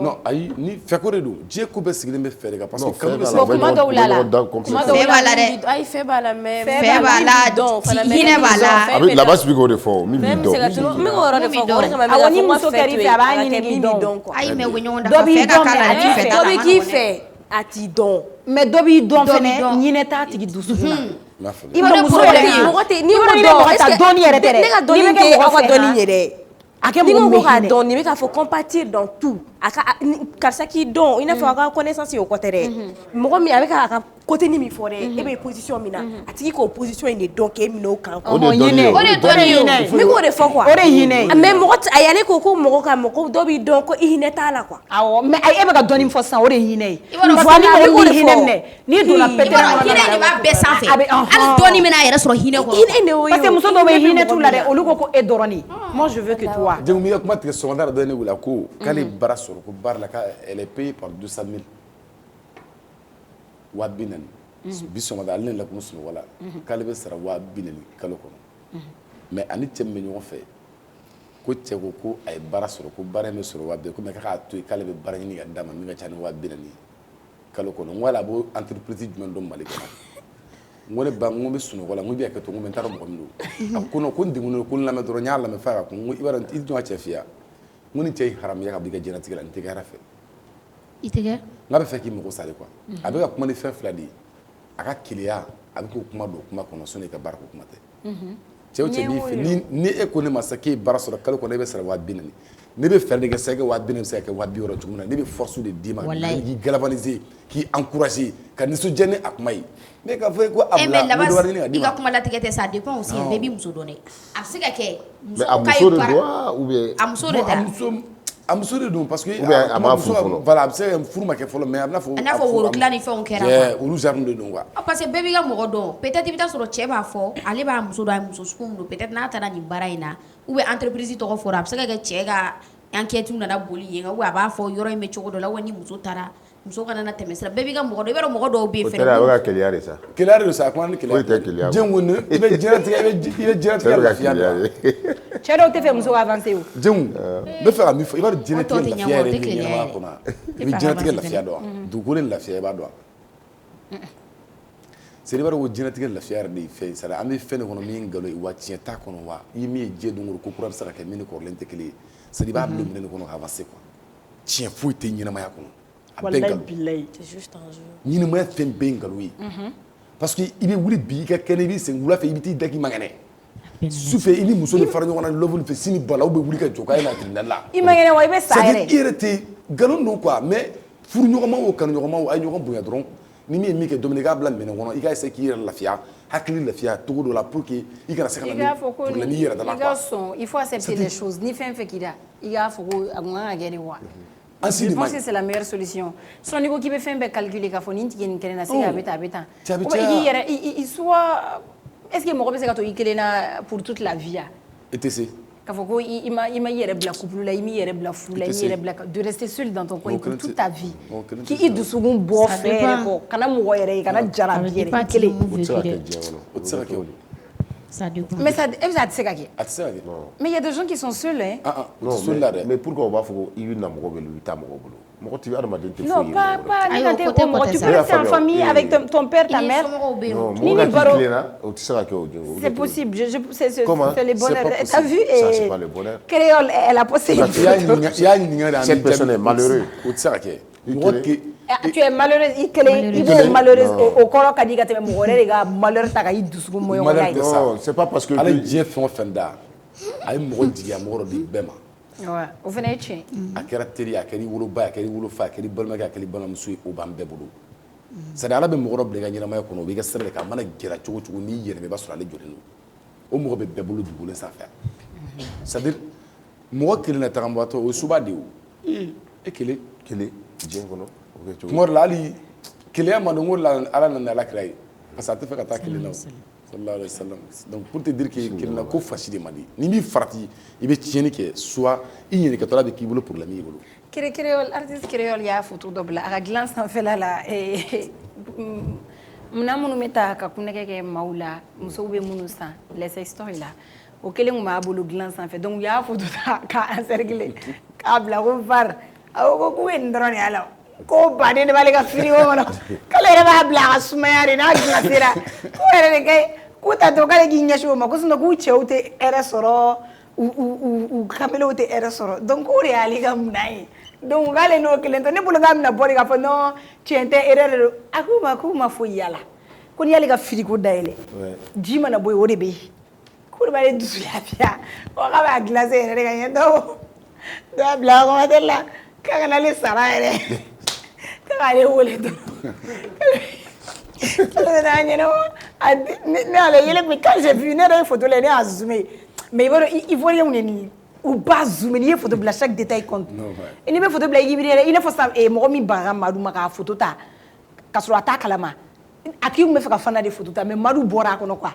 non ayi ni fɛko de don diɲɛ ko bɛɛ sigilen bɛ fɛ de kan parce que kanu bɛ bon kuma dɔw la fɛ b'a la dɛ ayi fɛ b'a la mais fɛ b'a la hinɛ b'a la a bɛ labas bi k'o de fɔ min b'i dɔn n bɛ k'o yɔrɔ de fɔ o de kama n bɛ awɔ ni muso kɛr'i fɛ a b'a ɲini k'i dɔn ayi mais u bɛ ɲɔgɔn dafa fɛ ka k'a la ni fɛ dɔ bɛ k'i fɛ a t'i dɔn mais dɔ b'i dɔn fɛnɛ ɲinɛ t'a tigi dusukun na i b'a muso yɛrɛ mɔgɔ tɛ n'i ko dɔn ka dɔnni yɛrɛ tɛ dɛ ne ka dɔnni tɛ aw ka dɔnni ye dɛ a kɛ n'i mɔgɔ ko min k'a dɔn nin bɛ k'a fɔ compatir dans tout a ka karisa k'i dɔn i n'a fɔ a ka connaissance ye o kɔ tɛ dɛ mɔgɔ min a bɛ k'a ka côté ni min fɔ dɛ e bɛ position min na a tigi k'o position in de dɔn k'e minɛ o kan O de ye dɔnni ye. O de ye dɔnni ye o. ne b'o de fɔ quoi o de ye hinɛ ye mais mɔgɔ a yale ko mɔgɔ ka mɔgɔ dɔ b'i dɔn ko i hinɛ t'a la quoi awɔ mais e bɛ ka dɔnni fɔ sisan o de ye hinɛ ye I b'a dɔn parce que fɔ ni mɔgɔ a bɛ min k'o de hinɛ fɔ. minɛ n'i donna I b'a dɔn hinɛ de b'a bɛɛ sanfɛ a bɛ hali dɔɔni bɛna a yɛrɛ sɔrɔ hinɛ kɔrɔ hinɛ de y'o ye parce que muso dɔw bɛ hinɛ t'u la dɛ olu ko ko e dɔrɔn de moi je veux que toi Jɛmu mi ka kuma tigɛ sɔgɔmada la dɔ ye ne wele a ko k'ale baara sɔrɔ ko baara la elle est payée par 200 000 240 bi sɔgɔmada ale ne la kun sunɔgɔ la k'ale bɛ sara 240 kalo kɔnɔ mais ani cɛ min bɛ ɲɔgɔn fɛ ko cɛ ko a ye baara sɔrɔ ko baara in bɛ sɔrɔ 240 ko mais k'a to yen k'ale bɛ baara ɲini ka d'a ma min ka ca ni 240 kalo kɔnɔ n ko hali a b'o entreprise jumɛn dɔn Mali kɔnɔ n ko ne ba n ko n bɛ sunɔgɔ la n ko i bɛ hakɛ to n ko mais n t'a dɔn mɔgɔ min don a ko non ko n degunnen don ko n lamɛn dɔrɔn n y'a lamɛn f'a ka kun n ko i b'a dɔn i jɔn ka cɛ f'i ye n ko ni cɛ ye haramuya ka b'i ka diɲɛlatigɛ la nin tɛ kɛ hɛrɛ fɛ I tɛ kɛ n'a bɛ fɛ k'i mago sa de quoi a bɛ ka kuma ni fɛn fila de ye a ka keleya a bɛ k'o kuma don kuma kɔnɔ sɔnni i ka baara ko kuma tɛ cɛ o cɛ b'i fɛ ni e ko ne ma sa k'e ye baara sɔrɔ kalo kɔnɔ e bɛ sara 240 ne bɛ fɛɛrɛ de kɛ sa e ka 240 bɛ se ka kɛ 260 cogo min na ne bɛ force de d'i ma k'i galvaniser k'i encourager ka nisɔndiya ni a kuma ye mais k'a fɔ ko a bila n bɛ dɔ wɛrɛ ɲini ka d'i i ka ma kuma latigɛ tɛ ça dépend aussi bɛɛ b'i muso dɔn dɛ a bɛ se ka kɛ Mais a muso de don ou bien a muso de Bon, ta a muso de don parce que Ou bien a m'a furu fɔlɔ. voilà a bɛ se ka furu ma kɛ fɔlɔ mais a bɛna fɔ a n'a fɔ worotila ni fɛnw kɛra quoi olu genre de don quoi parce que bɛɛ b'i ka mɔgɔ dɔn peut-être i bɛ taa sɔrɔ cɛ b'a fɔ ale b'a muso dɔn a ye muso sugu min don peut-être n'a taara nin baara in na ou bien entreprise tɔgɔ fɔra a bɛ se ka kɛ cɛ ka enquête nana boli yen ou bien a b'a fɔ yɔrɔ in bɛ cogo dɔ la ou bien ni muso taara muso kana na tɛmɛ sira bɛɛ b'i ka mɔgɔ dɔn i b'a dɔn mɔgɔ dɔw bɛ yen o tɛ a bɛ ka keleya de sa keleya de don sa a kuma ni keleya Foyi tɛ keleya diɲɛ ko ne i bɛ diɲɛlatigɛ lafiya dɔn cɛ dɔw tɛ fɛ muso ka avancer o Jɛmu n bɛ fɛ ka min fɔ i b'a dɔn diɲɛlatigɛ tɔ tɛ lafiya ɲɛmɔgɔ, yɛrɛ tɛ ye min keleya ɲɛnamaya yɛrɛ. kɔnɔ i Tɛ bɛ fɛ a ka diɲɛlatigɛ baasi lafiya dɔn wa dugukolo in lafiya i b'a dɔn wa c'est à dire i b'a dɔn ko diɲɛlatigɛ lafiya yɛrɛ de ye fɛn ye c'est à dire an bɛ fɛn de kɔnɔ min ye nkalon ye wa tiɲɛ t'a kɔnɔ wa i ye min ye diɲɛ don o don ko kura bɛ se ka kɛ min ni kɔrɔlen tɛ kelen ye c'est à dire i b'a bila minɛn de kɔnɔ ka avancer quoi tiɲɛ foyi tɛ ɲɛnamaya kɔnɔ a bɛɛ wallahi nkalon bilahi c'est juste un jeu ɲɛnamaya fɛn bɛɛ ye nkalon ye parce que i bɛ wuli bi i ka kɛnɛ i b'i sen wula fɛ i bɛ t'i da k'i mankɛnɛ sufɛ i ni muso de fara ɲɔgɔn na love fɛ sini bala aw bɛ wuli ka jɔ k'a ye na tribunal la i ma kɛnɛ wa i bɛ sa c'est à dire yɛrɛ i yɛrɛ tɛ nkalon don quoi mais furu ɲɔgɔnma o kanu ɲɔgɔnma o a ye ɲɔgɔn bonya dɔrɔn ni min ye min kɛ don min na i k'a bila minɛn kɔnɔ i k'a essayer k'i yɛrɛ lafiya hakili lafiya togo dɔ la pour que i kana se ka i na k'a fɔ ko problème i yɛrɛ da la i ka quoi sɔn il faut accepter les choses ni fɛn fɛn k'i da i k'a fɔ ko a kun kan ka kɛ nin wa Ainsi je de pense man- que c'est la meilleure solution sinon n'i ko k'i bɛ fɛn bɛɛ calculer k'a fɔ nin tigi ye nin kɛ ne na c'est que a bɛ tan a bɛ tan Cɛ a bɛ ou bien caya. i yɛrɛ i soit est ce que mɔgɔ bɛ se ka to i kelen na pour toute la vie ya i tɛ se k'a fɔ ko i ma i yɛrɛ bila couple la i m'i yɛrɛ bila furu la i I tɛ m'i se. yɛrɛ bila de rester seul dans ton coin Mɔgɔ pour kelen tɛ- toute ta vie mɔgɔ kelen tɛ k'i se. dusukun bɔ Ça fɛn yɛrɛ dépend. kɔ kana mɔgɔ yɛrɛ ye kana jarabi yɛrɛ i kelen o tɛ se ka kɛ diɲɛ kɔnɔ o tɛ se ka kɛ o ça dépend mais ça e bɛ se a tɛ se ka kɛ a tɛ se ka kɛ mais il y a des gens qui sont seuls hein o non tɛ soli la dɛ mais pourquoi o b'a fɔ ko i bɛ na mɔgɔ bolo i bɛ taa mɔgɔ bolo mɔgɔ tɛ adamaden tɛ non foyi ye pas mɔgɔ bolo. pas Ayi, ni o ka côté tɛ mɔgɔ tu côté peux ça. rester en famille avec ton père ta i ni mère somɔgɔw bɛ yen non o. Nini mɔgɔ ka Baro. k'i tilenna o tɛ se ka kɛ o jɔ c'est possible c'est Comment? le bonheur C'est pas t'as vu possible. Ça, c'est pas le bonheur. créole elle a posté une i y'a photo ɲininka de Cette personne est malheureuse. o tɛ se ka kɛ I mɔgɔ kelen. tɛ tu es malheureuse i kelen i b'o malheureuse o kɔrɔ ka di ka tɛmɛ mɔgɔ wɛrɛ de ka malheur ta ka i dusukun mɔyɔngɔ n'a Malheur ye tɛ sa. non c'est pas parce que ala ye diɲɛ fɛn o fɛn da a ye mɔgɔ jigiya mɔgɔ dɔ di bɛɛ ma Ouais, o fana ye tiɲɛ a kɛra teri ye a kɛra i woloba ye a kɛra i wolofa ye a kɛra i balimakɛ ye a kɛra i balimamuso ye o b'an bɛɛ bolo c'est à dire ala bɛ mɔgɔ dɔ bila i ka ɲɛnamaya kɔnɔ o b'i ka sira de kan a mana gɛlɛya cogo o cogo n'i yɛlɛma i b'a sɔrɔ ale jɔlen don o mɔgɔ bɛ bɛɛ bolo dugukolo in sanfɛ c'est à dire mɔgɔ kelen na tagamabaatɔ o ye soba de ye o e kelen kelen diɲɛ kɔnɔ o kɛ cogo tuma dɔ la hali keleya ma don ko la ala nana ala kira ye parce que a tɛ fɛ ka taa kelen na o sallallahu alaihi wa sallam donc pour te dire que kelen na ko fasi de man di n'i b'i farati i bɛ tiɲɛni kɛ soit i ɲinikɛtɔla bɛ k'i bolo problème y'i bolo créole artiste créole y'a photo dɔ bila a ka dilan sanfɛla la munna minnu bɛ taa ka kunnɛgɛ kɛ maaw la musow bɛ minnu san les histoires la o kelen tun b'a bolo dilan sanfɛ donc u y'a photo ta k'a encercler k'a bila ko var a ko k'u ye nin dɔrɔn de y'a la ko baden de b'ale ka frigo kɔnɔ k'ale yɛrɛ b'a bila a ka sumaya de n'a gilasera k'o yɛrɛ de kɛ k'u ta to k'ale k'i ɲɛsin o ma ko sinon k'u cɛw tɛ hɛrɛ sɔrɔ u kamalew tɛ hɛrɛ sɔrɔ donc o de y'ale ka munan ye Donc allez no kelen to ne bolo ngam na bori ka fo non tu étais erreur akuma fo yala ko yali ka frigo daile ji mana boy wori be ko ba le dusu ya pia o ka ba glacer ere ga yendo do bla ko matela ka na le sara ere ka le wole do quand j'ai vu une photo les a zoomé mais il voit rien ou pas zoomer il photo de chaque détail compte il me photo il faut ça et moi mi bara madu maka photo ta kasro attaque la ma aki me fait fana de photo ta mais madu bora kono quoi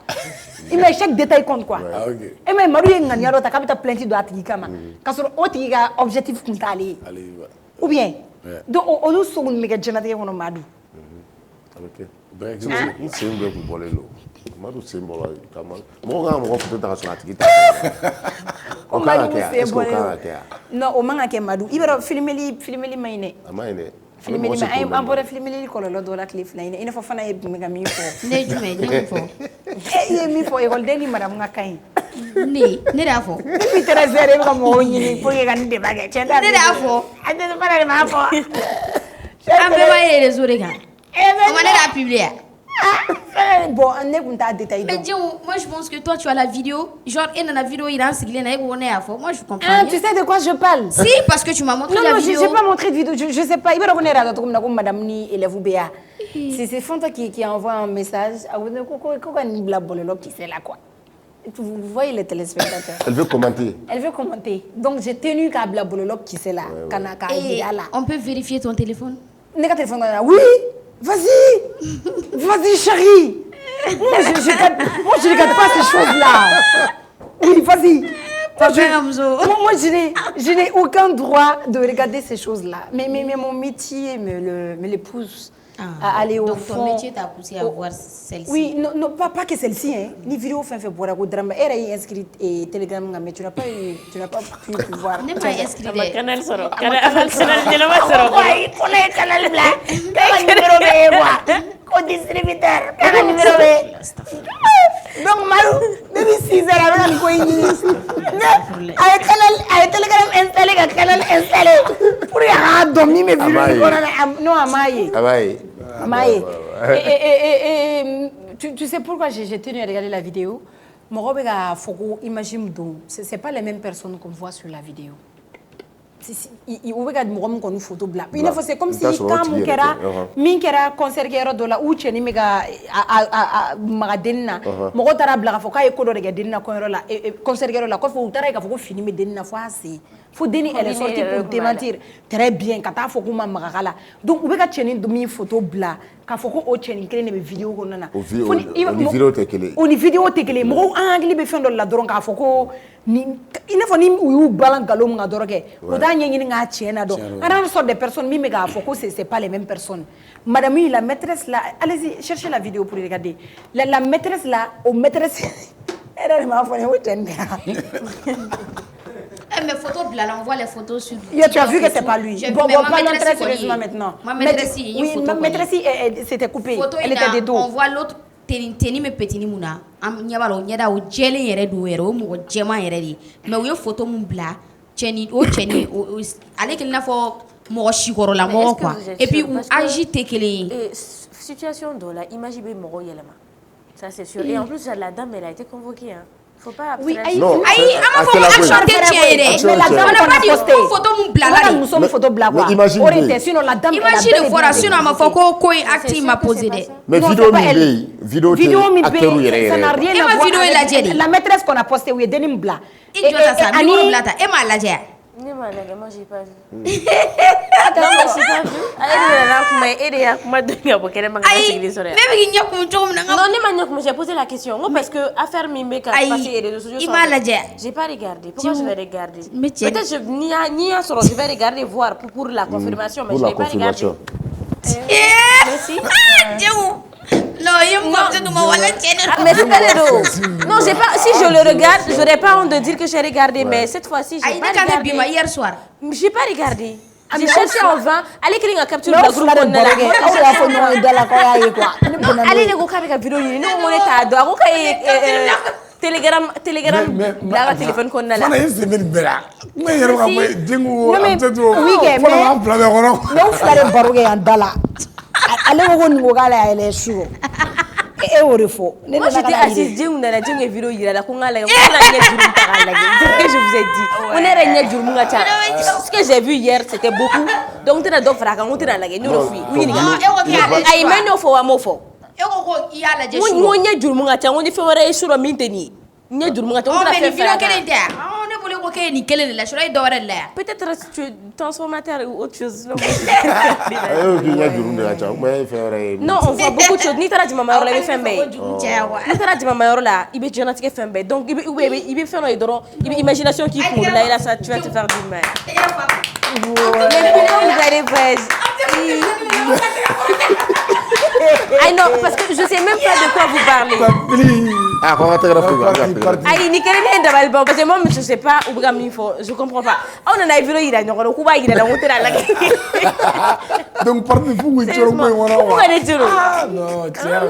il met chaque détail compte quoi et mais madu ngani aro ta kapita plenty do atiki kama kasro otiga objectif kuntali ou bien donc on nous sommes mega janate kono madu ok c'est un peu pour voler l'eau. Madu c'est bon là. Moi on photo dans son atiki. O madu c'est bon. Non, o manga ke madu. Ibero filmeli maine. Amaine. Filmeli ma ay ambora filmeli ko lo do la clip line. Ina fo fana e mega mi fo. Ne jume fo. E mi fo e gol deni madam ngakai. Ne da fo. Mi trésor e ko mo nyini pour que kan de bagage. Ne da fo. Ade para ma fo. Ambe ma e réseau de gars. On va la publier. Bon, on est content détail. Mais Dieu, moi je pense que toi tu as la vidéo. Genre, et dans la vidéo, il a un sigle, on est à fond. Moi je comprends. Ah, tu sais de quoi je parle? Si, parce que tu m'as montré la vidéo. Non, je n'ai pas montré de vidéo. Je sais pas. Il va reconnaître à comme madame ni élève ou béa. C'est Fanta qui envoie un message. Qui c'est là quoi? Vous voyez les téléspectateurs. Elle veut commenter. Elle veut commenter. Donc j'ai tenu qu'à Blabolologue qui c'est là. Et on peut vérifier ton téléphone? Oui. Vas-y chérie. Moi je regarde pas ces choses-là. Oui, vas-y. Moi je n'ai aucun droit de regarder ces choses-là. Mais mon métier me les pousse à aller au fond. Donc ton métier t'a poussé à voir celle-ci. Oui, non, pas que celle-ci. Hein. Les vidéos fait pour la drama. Elle est inscrite et Telegram, mais tu n'as pas pu voir. N'est pas inscrite. Canal soro. Canal au distributeur. Donc Marou, depuis 6 heures avec un coin. Avec Telegram installé, Canal installé. Pour y dormir mes vidéos. Non, Amaye. Tu sais pourquoi j'ai tenu à regarder la vidéo? Mon robe a fogo imagine donc c'est pas les mêmes personnes qu'on voit sur la vidéo. Il regarde mon robe qu'on photo blanc. Il faut c'est comme si quand mon kera concert kera dola ou cheni mega a magadenna mon tara blanc faut kay ko do regarder na ko la concert kera la ko faut tara ka faut filmer denna fois c'est faut donner elle est sortie pour démentir très bien quand ta faut ko magala donc ou ka cheni mi photo blanc ka faut ko o cheni kele ne vidéo ko nana on vidéo tekele mo angle be fendo la doron ka faut ko ni il faut ni ou balan galom nga doroke o da nyini nga chena do ana sorte de personnes mi mega faut ko c'est pas les mêmes personnes madame la maîtresse là allez-y cherchez la vidéo pour regarder la maîtresse là au maîtresse elle m'a fait où t'es mes photos blancs, on voit les photos sur. Tu as vu que c'est pas lui. Bon, pas l'entrée sérieusement maintenant. Ma maîtresse, oui, ma maîtresse, c'était coupé. Elle était de dos. On voit l'autre teni me petini muna. Am nyabalo nyada o jele yere do yero mo jema yere di. Mais o photo mun bla, cheni ale que na fo mo shikoro la mo quoi. Et puis ou agité que les situation de la image be mo yelema. Ça c'est sûr. Et en plus la dame elle a été convoquée hein. Faut pas oui, non, mais la dame on n'a pas dit photo mon blague nous sommes photo blague sinon la dame imagine voir sinon ma faut ko acte m'a posé mais vidéo ça n'a rien à voir la maîtresse qu'on a posté oui denim bla et ma la dia moi j'ai pas vu. Attends, moi j'ai pas vu. Non, j'ai posé la question. Moi parce que affaire Mimeka passer les réseaux sociaux. J'ai pas regardé. Pourquoi je vais regarder? Peut-être je vais regarder voir pour la confirmation mais je n'ai pas regardé. Merci. Non, mais c'est pas le non, j'ai pas. Si je le regarde, j'aurais pas honte de dire que j'ai regardé, mais cette fois-ci, j'ai pas regardé. Hier soir. J'ai pas regardé. J'ai cherché en vain. Allez, quelqu'un a capturé le groupe. Allez, les gars, avec la vidéo, non, on est à dos. Telegram la ka téléphone kɔnɔna la. Fana ye semaine bɛɛ la. Kuma yɛrɛ ka fɔ Djengo Amsatou. Oui kɛ fana b'a fila bɛɛ kɔnɔ. N'o fila de baro kɛ yan da la. Ale ko nin ko k'ale y'a yɛlɛ su. E y'o de fɔ. Moi j'étais assise Djengo nana Djengo ye vidéo yira la ko n k'a lajɛ ko n ka ɲɛ juru ta k'a lajɛ. C'est ce que je vous ai dit. Ko ne yɛrɛ ɲɛ juru mun ka ca. Ce que j'ai vu hier c'était beaucoup. Donc n tɛna dɔ fara a kan n ko n tɛna lajɛ n y'o de f'u ye. U ɲininka. Ayi mais n y'o fɔ wa n m'o fɔ. E ko ko i y'a lajɛ su. N ko ɲɛ juru mun ka ca n ko ni fɛn wɛrɛ ye su dɔ min tɛ nin ye. N ye juru mun ka ca n tɛna fɛn fara a kan. Ne bolo ko k'e nin kelen de la sura e dɔ wɛrɛ de la yan. Peut-être tu es transformateur ou autre chose. Ayo k'i ɲɛ juru de ka ca mais fɛn wɛrɛ ye. Non on voit beaucoup de choses. N'i taara jamamayɔrɔ la i bɛ fɛn bɛɛ ye. N'i taara jamamayɔrɔ la i bɛ diɲɛlatigɛ fɛn bɛɛ donc i bɛ fɛn dɔ ye dɔrɔn i bɛ imagination k'i kunkolo la et là ça tu vas te faire du mal. Ah non, parce que je sais même pas de quoi vous parlez. Ah, comment t'as fait? Ah, il n'y a rien de mal parce que moi je sais pas où je comprends pas. On en a vu il a non, on va il a la montée là. Donc parti fou oui tu rompo wana wa. Ah non, tiens.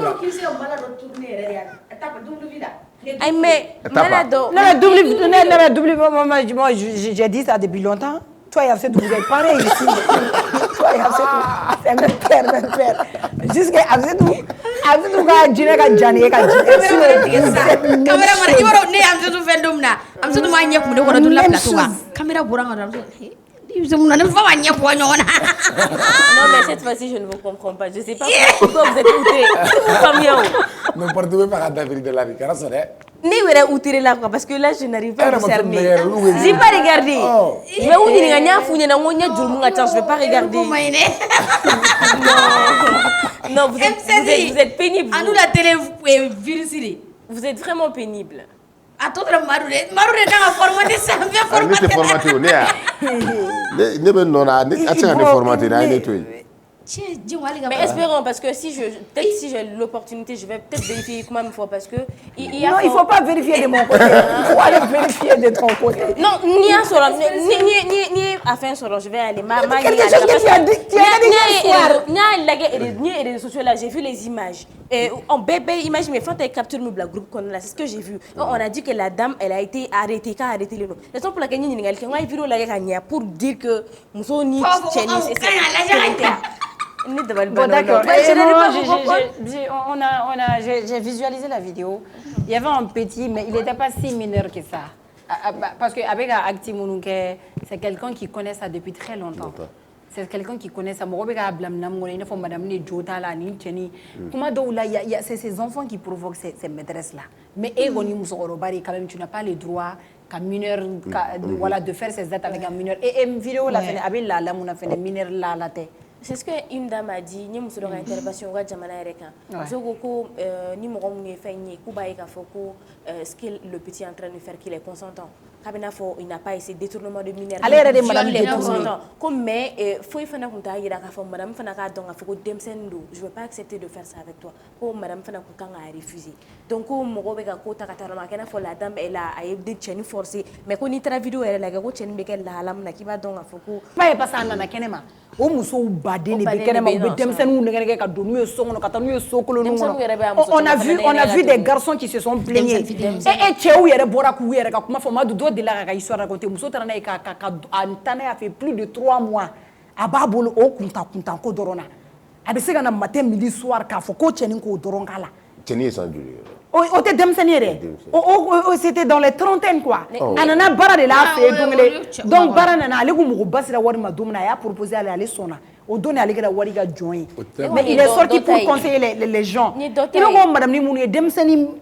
Ay mais malado. Non, moi j'ai dit ça depuis longtemps. Toi, Amsatou, vous êtes pareil ici. Toi, Amsatou, c'est même père. Jusqu'à Amsatou ka jine ka jani ka jine. Caméra mara i baro ne Amsatou fɛn dɔ min na Amsatou m'a ɲɛ kun ne kɔnɔ tun la plateau kan. Caméra bɔra n kan Amsatou. Ne fa ma ɲɛ bɔ ɲɔgɔn na. Non mais cette fois-ci je ne vous comprends pas. Je sais pas pourquoi vous êtes outrés. Combien? Ne partez pas à David de la vie, car ça est. Ni wɛrɛ outré là parce que là je n'arrive pas à discerner. J'ai pas regardé. Mais où dit nga nya fu ɲɛna ngo ɲɛ juru mun ka ca je vais pas regarder. Non, vous êtes pénible. À nous la télé virus. Vous êtes vraiment pénible. A to dɔrɔn Madu de n'a ka formaté ça bien formaté. Ne tɛ formaté o ne y'a. Ne bɛ nɔ na a tɛ se ka ne formaté n'a ye ne to yen. Mais espérons parce que si j'ai l'opportunité, je vais peut-être vérifier comment il faut parce que il ne faut pas vérifier de mon côté. Il faut aller vérifier de ton côté. Non, ni à solo, ni à fin solo, je vais aller. Quelque chose que tu as dit hier. Ni les réseaux sociaux là, j'ai vu les images. En bébé, imagine mes photos capturent le groupe qu'on a, c'est ce que j'ai vu. On a dit que la dame, elle a été arrêtée, qu'a arrêté les noms. La raison pour laquelle nous avons fait une vidéo là pour dire que nous avons ni Chinese. Bon, d'accord. J'ai visualisé la vidéo. Il y avait un petit, mais il n'était pas si mineur que ça. Parce qu'avec Acti Mounouke, c'est quelqu'un qui connaît ça depuis très longtemps. C'est quelqu'un qui connaît ça. C'est ces enfants qui provoquent ces maîtresses-là. Mais quand même, tu n'as pas le droit qu'un mineur, voilà, de faire ces actes avec un mineur. Et une vidéo, la mineur là, la tête. C'est ce qu'une dame a dit, ni muso dɔn ka intervention ka jamana yɛrɛ kan. Muso ko ko ni mɔgɔ mun ye fɛn ye k'u b'a ye k'a fɔ ko ce que le petit est en train de faire qu'il est consentant. K'a bɛ n'a fɔ il n'a pas essayé détournement de mineur. Ale yɛrɛ de madame est consentant. Ko mais foyi fana kun t'a yira k'a fɔ madame fana k'a dɔn k'a fɔ ko denmisɛnnin don. Je veux pas accepter de faire ça avec toi. Ko madame fana kun kan k'a refuser. Donc ko mɔgɔ bɛ ka ko ta ka taa yɔrɔ ma a kɛ n'a fɔ la dame elle a ye cɛnin forcer. Mais ko n'i taara vidéo yɛrɛ lajɛ ko cɛnin bɛ kɛ lahala min na k'i b'a dɔn k'a fɔ ko. Ba ye parce que a nana kɛnɛ ma. O musow baden de bɛ kɛnɛ ma u bɛ denmisɛnninw nɛgɛ ka don n'u ye so kɔnɔ ka taa n'u ye so kolonninw kɔnɔ. On a vu des garçons qui se sont plaignés. Et cɛw yɛrɛ bɔra k'u yɛrɛ ka kuma fɔ Madu dɔ delila ka histoire raconter muso taara n'a ye ka taa n'a ye a fait plus de 3 mois a b'a bolo o kuntan ko dɔrɔn na a bɛ se ka na matin midi soir k'a fɔ ko cɛnin k'o dɔrɔn k'a la. Cɛnin ye san joli ye? O tɛ denmisɛnnin yɛrɛ c'était dans les trentaines quoi. A nana baara de la fɛ don kelen donc baara nana ale ko mɔgɔ ba sera wari ma don min na a y'a proposé ale sɔnna o don ale kɛra wari ka jɔn ye mais il est sorti pour conseiller les gens i bɛ ko madame ni minnu ye denmisɛnnin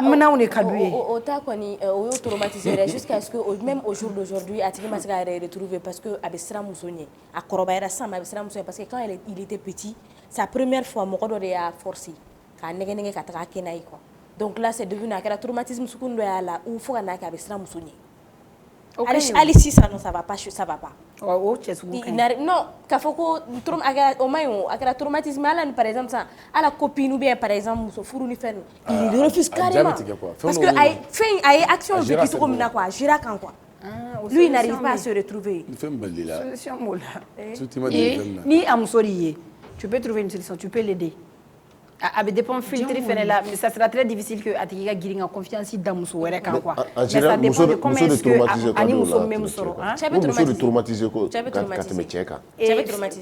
minɛnw de ka d'u ye. O ta kɔni o y'o traumatisé yɛrɛ jusqu'à ce que même au jour d'aujourd'hui a tigi ma se k'a yɛrɛ retrouver parce que a bɛ siran muso ɲɛ a kɔrɔbayara sisan mais a bɛ siran muso ɲɛ parce que quand il était petit sa première fois mɔgɔ dɔ de y'a forcé k'a nɛgɛ ka taga kɛ n'a ye quoi donc là c'est devenu a kɛra traumatisme sugu dɔ y'a la ou fo ka n'a kɛ a bɛ siran muso ɲɛ hali sisan non ça va pas. O cɛ sugu ka ɲi. Non k'a fɔ ko o ma ɲi o a kɛra traumatisme ala ni par exemple sisan ala copine ou bien par exemple muso furu ni fɛn il refuse carrément parce que a ye action bɛ kɛ cogo min na quoi a gérera kan quoi. Lui il n'arrive pas à se retrouver. Solution b'o la. Ni a muso de ye tu peux trouver une solution tu peux l'aider. A bɛ dépend filtre fɛnɛ la mais ça sera très difficile que a tigi ka girin ka confiance da muso wɛrɛ kan quoi mais ça dépend de comment est-ce que ani muso min bɛ muso sɔrɔ muso de traumatiser ko ka tɛmɛ cɛ kan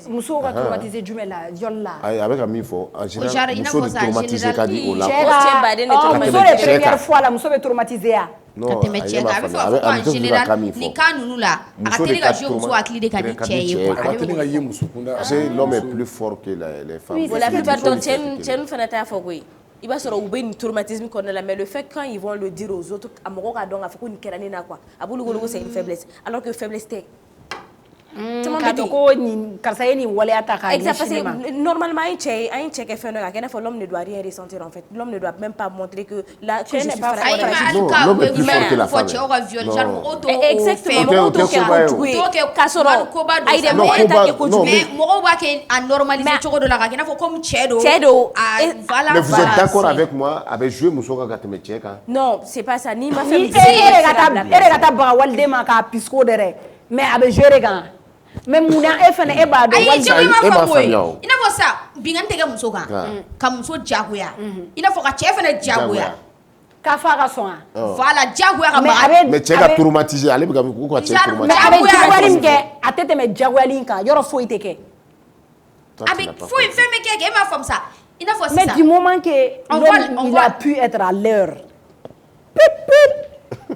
muso ka traumatiser jumɛn la viol la a bɛ ka min fɔ en général muso de traumatiser ka di o la muso de première fois la muso bɛ traumatiser ya ka tɛmɛ cɛ kan a bɛ fɔ en général nin cas ninnu la a ka teli ka jouer muso hakili de ka di cɛ ye quoi a teli ka ye muso kunda parce que l'homme est plus fort que les femmes la plupart du temps fana t'a fɔ koyi i b'a sɔrɔ u bɛ nin traumatisme kɔnɔna la mais le fait quand ils vont le dire aux autres a mɔgɔ k'a dɔn k'a fɔ ko nin kɛra ne na quoi a b'olu wele ko c'est une faiblesse alors que faiblesse tɛ k'a dɔn ko nin karisa ye nin waleya ta k'a ɲɛsin ne ma normalement an ye cɛ kɛ fɛn dɔ ka kɛ i n'a fɔ l'homme ne doit rien ressentir en fait l'homme ne doit même pas montrer que là que je suis fragile l'homme est plus fort que la femme cɛw ka viol genre mɔgɔw t'o exactement mɔgɔw t'o kɛ kojugu ye k'a sɔrɔ ayi dɛ mɔgɔ t'a kɛ kojugu mais mɔgɔw b'a kɛ a normaliser cogo dɔ la ka kɛ i n'a fɔ comme cɛ don mais vous êtes d'accord avec moi a bɛ jouer muso kan ka tɛmɛ cɛ kan non c'est pas ça ni ma fɛn e de ka taa baga waliden ma k'a pisko dɛrɛ mais a bɛ jouer de kan mais munna e fana e b'a dɔn ayi cɛ ma fɔ ko ye i n'a fɔ sa binganni tɛ kɛ muso kan ka muso jagoya i n'a fɔ ka cɛ fana jagoya k'a fɔ a ka sɔn voilà jagoya ka mais cɛ ka traumatiser ale bɛ ka ko ka cɛ traumatiser mais a bɛ jagoyali min kɛ a tɛ tɛmɛ jagoyali in kan yɔrɔ foyi tɛ kɛ a bɛ foyi fɛn bɛ kɛ e m'a faamu sa i n'a fɔ sisan mais du moment que l'homme il a pu être à l'heure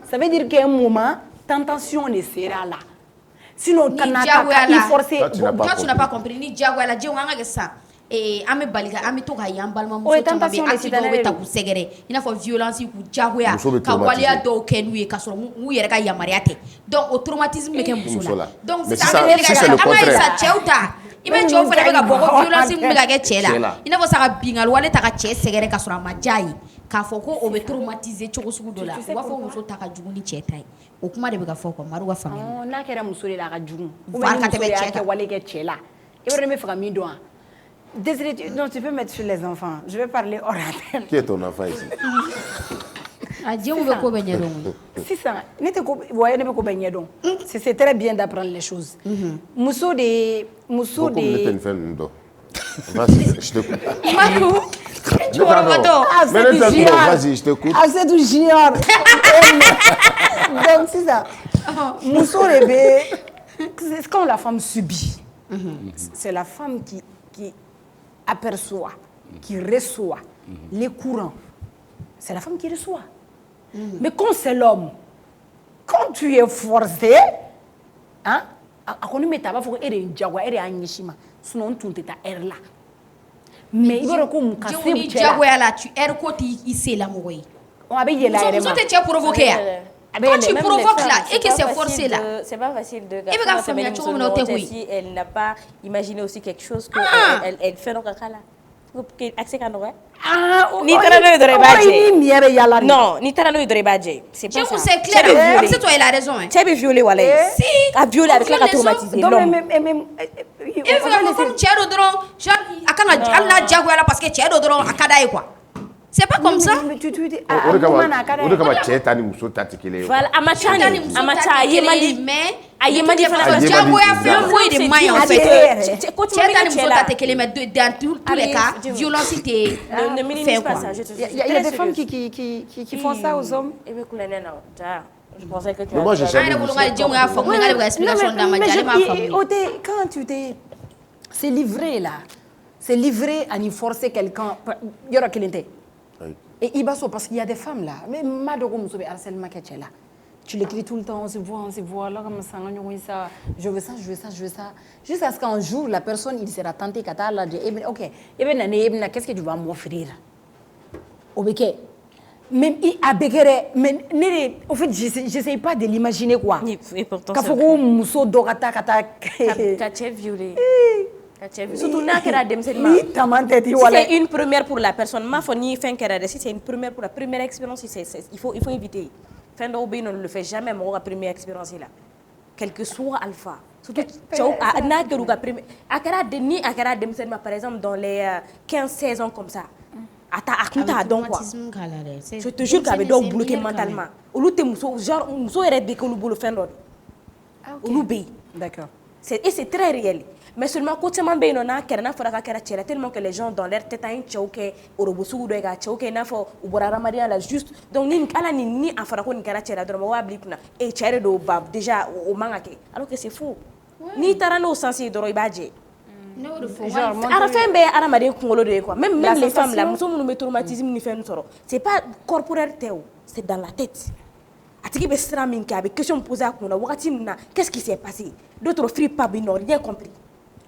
ça veut dire qu'à un moment tentation ne sera là sinon kana ka forcer toi tu n'as pas compris ni jagoya la jɛnw an ka kɛ sisan an bɛ bali an bɛ to k'a ye an balimamuso caman bɛ acte dɔw bɛ ta k'u sɛgɛrɛ i n'a fɔ violence k'u jagoya ka waleya dɔw kɛ n'u ye k'a sɔrɔ u yɛrɛ ka yamaruya tɛ donc o traumatisme bɛ kɛ muso la donc sisan an bɛ ye sa cɛw ta i bɛ cɛw fana bɛ ka bɔ ko violence min bɛ ka kɛ cɛ la i n'a fɔ sa ka bingali wale ta ka cɛ sɛgɛrɛ k'a sɔrɔ a ma diya ye k'a fɔ ko o bɛ traumatiser cogo sugu dɔ la u b'a fɔ muso ta ka jugu ni cɛ ta ye o kuma de bɛ ka fɔ quoi Maru ka faamuya n'a kɛra muso de la a ka jugu ou bien muso de y'a kɛ wale kɛ cɛ la i b'a dɔn ne bɛ fɛ ka min dɔn wa Désiré, non, tu peux mettre sur les enfants. Je vais parler hors antenne. Qui est ton enfant ici? C'est très bien d'apprendre les choses. Mousso de... Vas-y, je t'écoute. Vas-y, je t'écoute. Ah, c'est du junior. Donc, c'est ça. Mousso de bébé, c'est quand la femme subit. C'est la femme qui aperçoit, qui reçoit les courants. C'est la femme qui reçoit. Mais quand c'est l'homme, quand tu es forcé, hein, sinon tu n'es pas là. Mais il faut qu'on casse tu es ici là, on a bien la provoqué. Quand tu provoques là et que c'est forcé là, c'est pas facile de garder si elle n'a pas imaginé aussi quelque chose qu'elle fait dans le cas là. Ni tarano idore badje. Non, ni tarano idore badje. C'est pas ça. C'est clair. C'est toi il a raison. Tu as violé wala. Si. A violé avec la traumatisé. Non mais il faut comme Tchèdo dron, genre akana Allah jago là parce que Tchèdo dron akada quoi. C'est pas comme ça. Voilà, amacha yemali mais ayemali fana jagoya flan foyi de maille en fait. Cɛta ni muso ta tɛ kelen mais dans tous les cas violence tɛ ne minimise pas ça. Il y a des femmes qui font ça aux hommes. Je pensais que tu moi j'ai jamais quand tu t'es c'est livré là. C'est livré à y forcer quelqu'un. Il y aura quelqu'un. Et il parce qu'il y a des femmes là. Mais harcèlement là. Tu l'écris tout le temps, on se voit là comme ça, je veux ça. Jusqu'à ce qu'un jour, la personne, il sera tenté qu'à là, ok, qu'est-ce que tu vas m'offrir? Même mais en fait, j'essaye pas de l'imaginer quoi. Et pourtant, c'est violé. Surtout si c'est une première pour la personne, si c'est une première pour la première expérience, il faut éviter. On ne le fait jamais, mais la première expérience là. Quel que soit alpha. Surtout, par exemple, dans les 15-16 ans comme ça. Je te jure qu'avec d'autres bloqués mentalement. D'accord. Et c'est très réel. mais seulement ko caman bɛ yen nɔ n'a kɛra n'a fɔra k'a kɛra cɛ la tellement que les gens dans leur tête an ye cɛw kɛ orobo sugu dɔ ye ka cɛw kɛ i n'a fɔ u bɔra hadamadenya la juste donc ni ala ni a fɔra ko nin kɛra cɛ la dɔrɔn mɔgɔ b'a bila i kunna cɛ de don ba déjà o man ka kɛ alors que c'est faux n'i taara n'o sens ye dɔrɔn i b'a jɛ fɛn bɛɛ ye hadamaden kunkolo de ye quoi même les femmes là muso minnu bɛ traumatisme ni fɛn sɔrɔ c'est pas corporel tɛ o c'est dans la tête a tigi bɛ siran min kɛ a bɛ question poser a kunna wagati min na qu'est-ce qui s'est passé d'autres filles pas bi n'ont rien compris.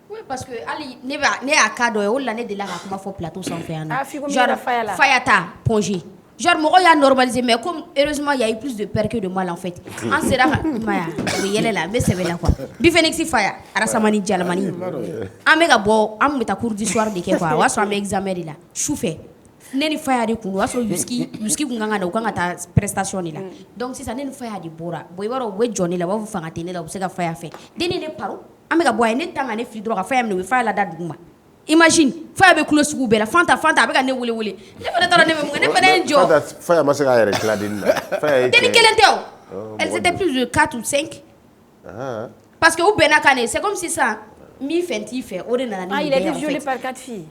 Oui, parce que ali ne y'a cas dɔ ye o de la ne delila ka kuma fɔ plateau sanfɛ yan nɔ genre Fayata Ponge genre mɔgɔ y'a normalisé mais comme heureusement il y a eu plus de peur que de mal en fait an sera ka maya o yɛlɛ la n bɛ sɛbɛ la quoi Bifenixi Faya Arasamani Jalamani an bɛ ka bɔ an bɛ taa cours d'histoire de kɛ quoi o y'a sɔrɔ an bɛ examen de la su fɛ ne ni Faya de kun o y'a sɔrɔ Yuski kun kan ka na u kan ka taa prestation de la donc sisan ne ni Faya de bɔra bon i b'a dɔn u bɛ jɔ ne la u b'a fɔ fanga tɛ ne la u bɛ se ka Faya fɛ den ne paro an bɛ ka bɔ a ye ne tan ka ne fili dɔrɔn ka Faya minɛ u bɛ Faya lada dugu ma imagine Faya bɛ kulo sugu bɛɛ la Fanta a bɛ ka ne wele ne fana taara ne bɛ mun kɛ ne fana ye n jɔ Faya ma se k'a yɛrɛ tila denni na denni kelen tɛ o elles étaient plus de 4 ou 5 parce que u bɛnna kan ne c'est comme si sisan n b'i fɛ n t'i fɛ o de nana ni il a été violé par 4 filles.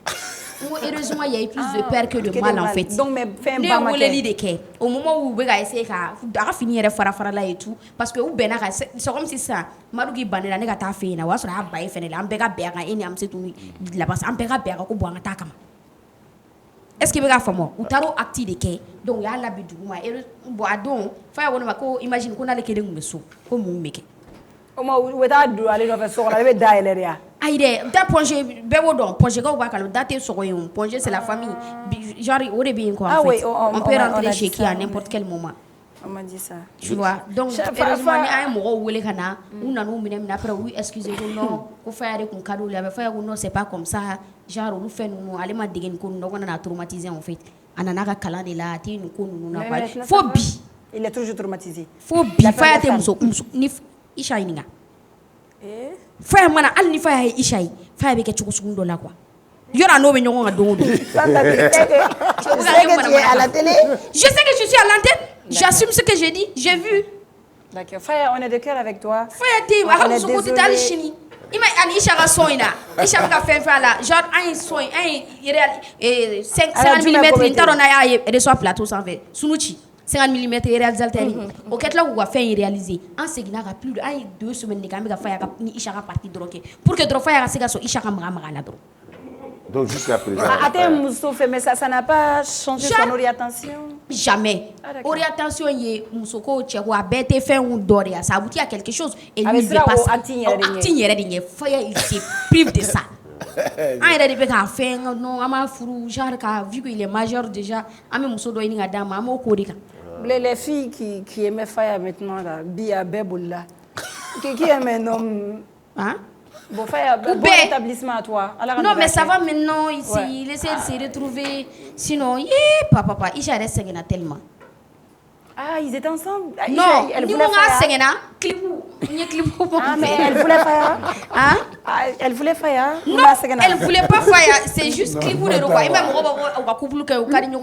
Heureusement, il y a eu plus de peur que de mal en fait. Donc, mais ne ye weleli de kɛ au moment où u bɛ ka essayer ka a ka fini yɛrɛ fara la et tout parce que u bɛnna ka c'est comme si sisan Madu k'i ban ne la ne ka taa fɛ yen na o y'a sɔrɔ a y'a ba ye fɛnɛ la an bɛɛ ka bɛn a kan e ni Amusetu ni Dilabasa an bɛɛ ka bɛn a kan ko bon an ka taa kama est-ce que i bɛ k'a faamu u taara o acte de kɛ donc u y'a labɛn dugu ma bon a don Faya ko ne ma ko imagine ko n'ale kelen tun bɛ so ko mun bɛ kɛ. O ma u bɛ taa don ale nɔfɛ so kɔnɔ ale bɛ da yɛlɛ de ya. Ayi dɛ da Ponge bɛɛ b'o dɔn Pongekaw b'a kalama da tɛ sogo ye o Ponge c'est la famille genre o de bɛ yen quoi en fait on peut rentrer chez qui à n'importe quel moment. On m'a dit ça. Tu vois donc heureusement ni an ye mɔgɔw wele ka na u nan'u minɛ après u excusez ko non ko Faya de kun ka d'olu ye a bɛ Faya ko non c'est pas comme ça genre olu fɛn ninnu ale ma dege nin ko ninnu na o kana na traumatiser en fait a nana ka kalan de la a tɛ nin ko ninnu na quoi fo bi. Il est toujours traumatisé. Fo bi Faya tɛ muso ni Isha ɲininka. Faya mana hali ni Faya ye Isha ye Faya bɛ kɛ cogo sugu dɔ la quoi yɔrɔ n'o bɛ ɲɔgɔn kan don o don. Je sais que je suis à l'antenne j'assume ce que j'ai dit j'ai vu. D'accord Faya on est de cœur avec toi. Faya tɛ a ka muso ko tɛ taa hali sini i ma ani Isha ka son in na Isha bɛ ka fɛn fɛn a la genre an ye son an ye 50 mm n t'a dɔn n'a y'a ye reçoit plateau sanfɛ Sunuci 50 mm réalisateur o kɛtila k'u ka fɛn réaliser an seginna ka plus de an ye 2 semaines de kɛ an bɛ ka Faya ni Isha ka partie dɔrɔn kɛ pour que dɔrɔn Faya ka se ka sɔn Isha ka maga la dɔrɔn. Donc jusqu'à présent. A tɛ muso fɛ mais ça n'a pas changé son orientation. Jamais. Orientation ye muso ko cɛ ko a bɛɛ tɛ fɛn dɔ de ya ça aboutit à quelque chose et lui il dépasse acte yɛrɛ de ɲɛ Faya il se prive de ça. An yɛrɛ de bɛ k'a fɛn non an b'a furu genre ka vu qu'il est majeur déjà an bɛ muso dɔ ɲini ka d'a ma an b'o k'o de kan. Les filles qui aimaient Faya maintenant là, Bia Beboula, qui aime un homme. Hein? Bon, Faya, bon établissement à toi. Non, mais ça va maintenant ici. Ouais. Il essaie de se retrouver. Sinon, papa, Isha reste segna tellement. Ah, ils étaient ensemble. Non, elle voulait Faya. Ah, mais elle voulait Faya. Hein? Elle voulait Faya. Non, elle voulait pas Faya. C'est juste clipou de quoi. Et même on va couper que au carignon.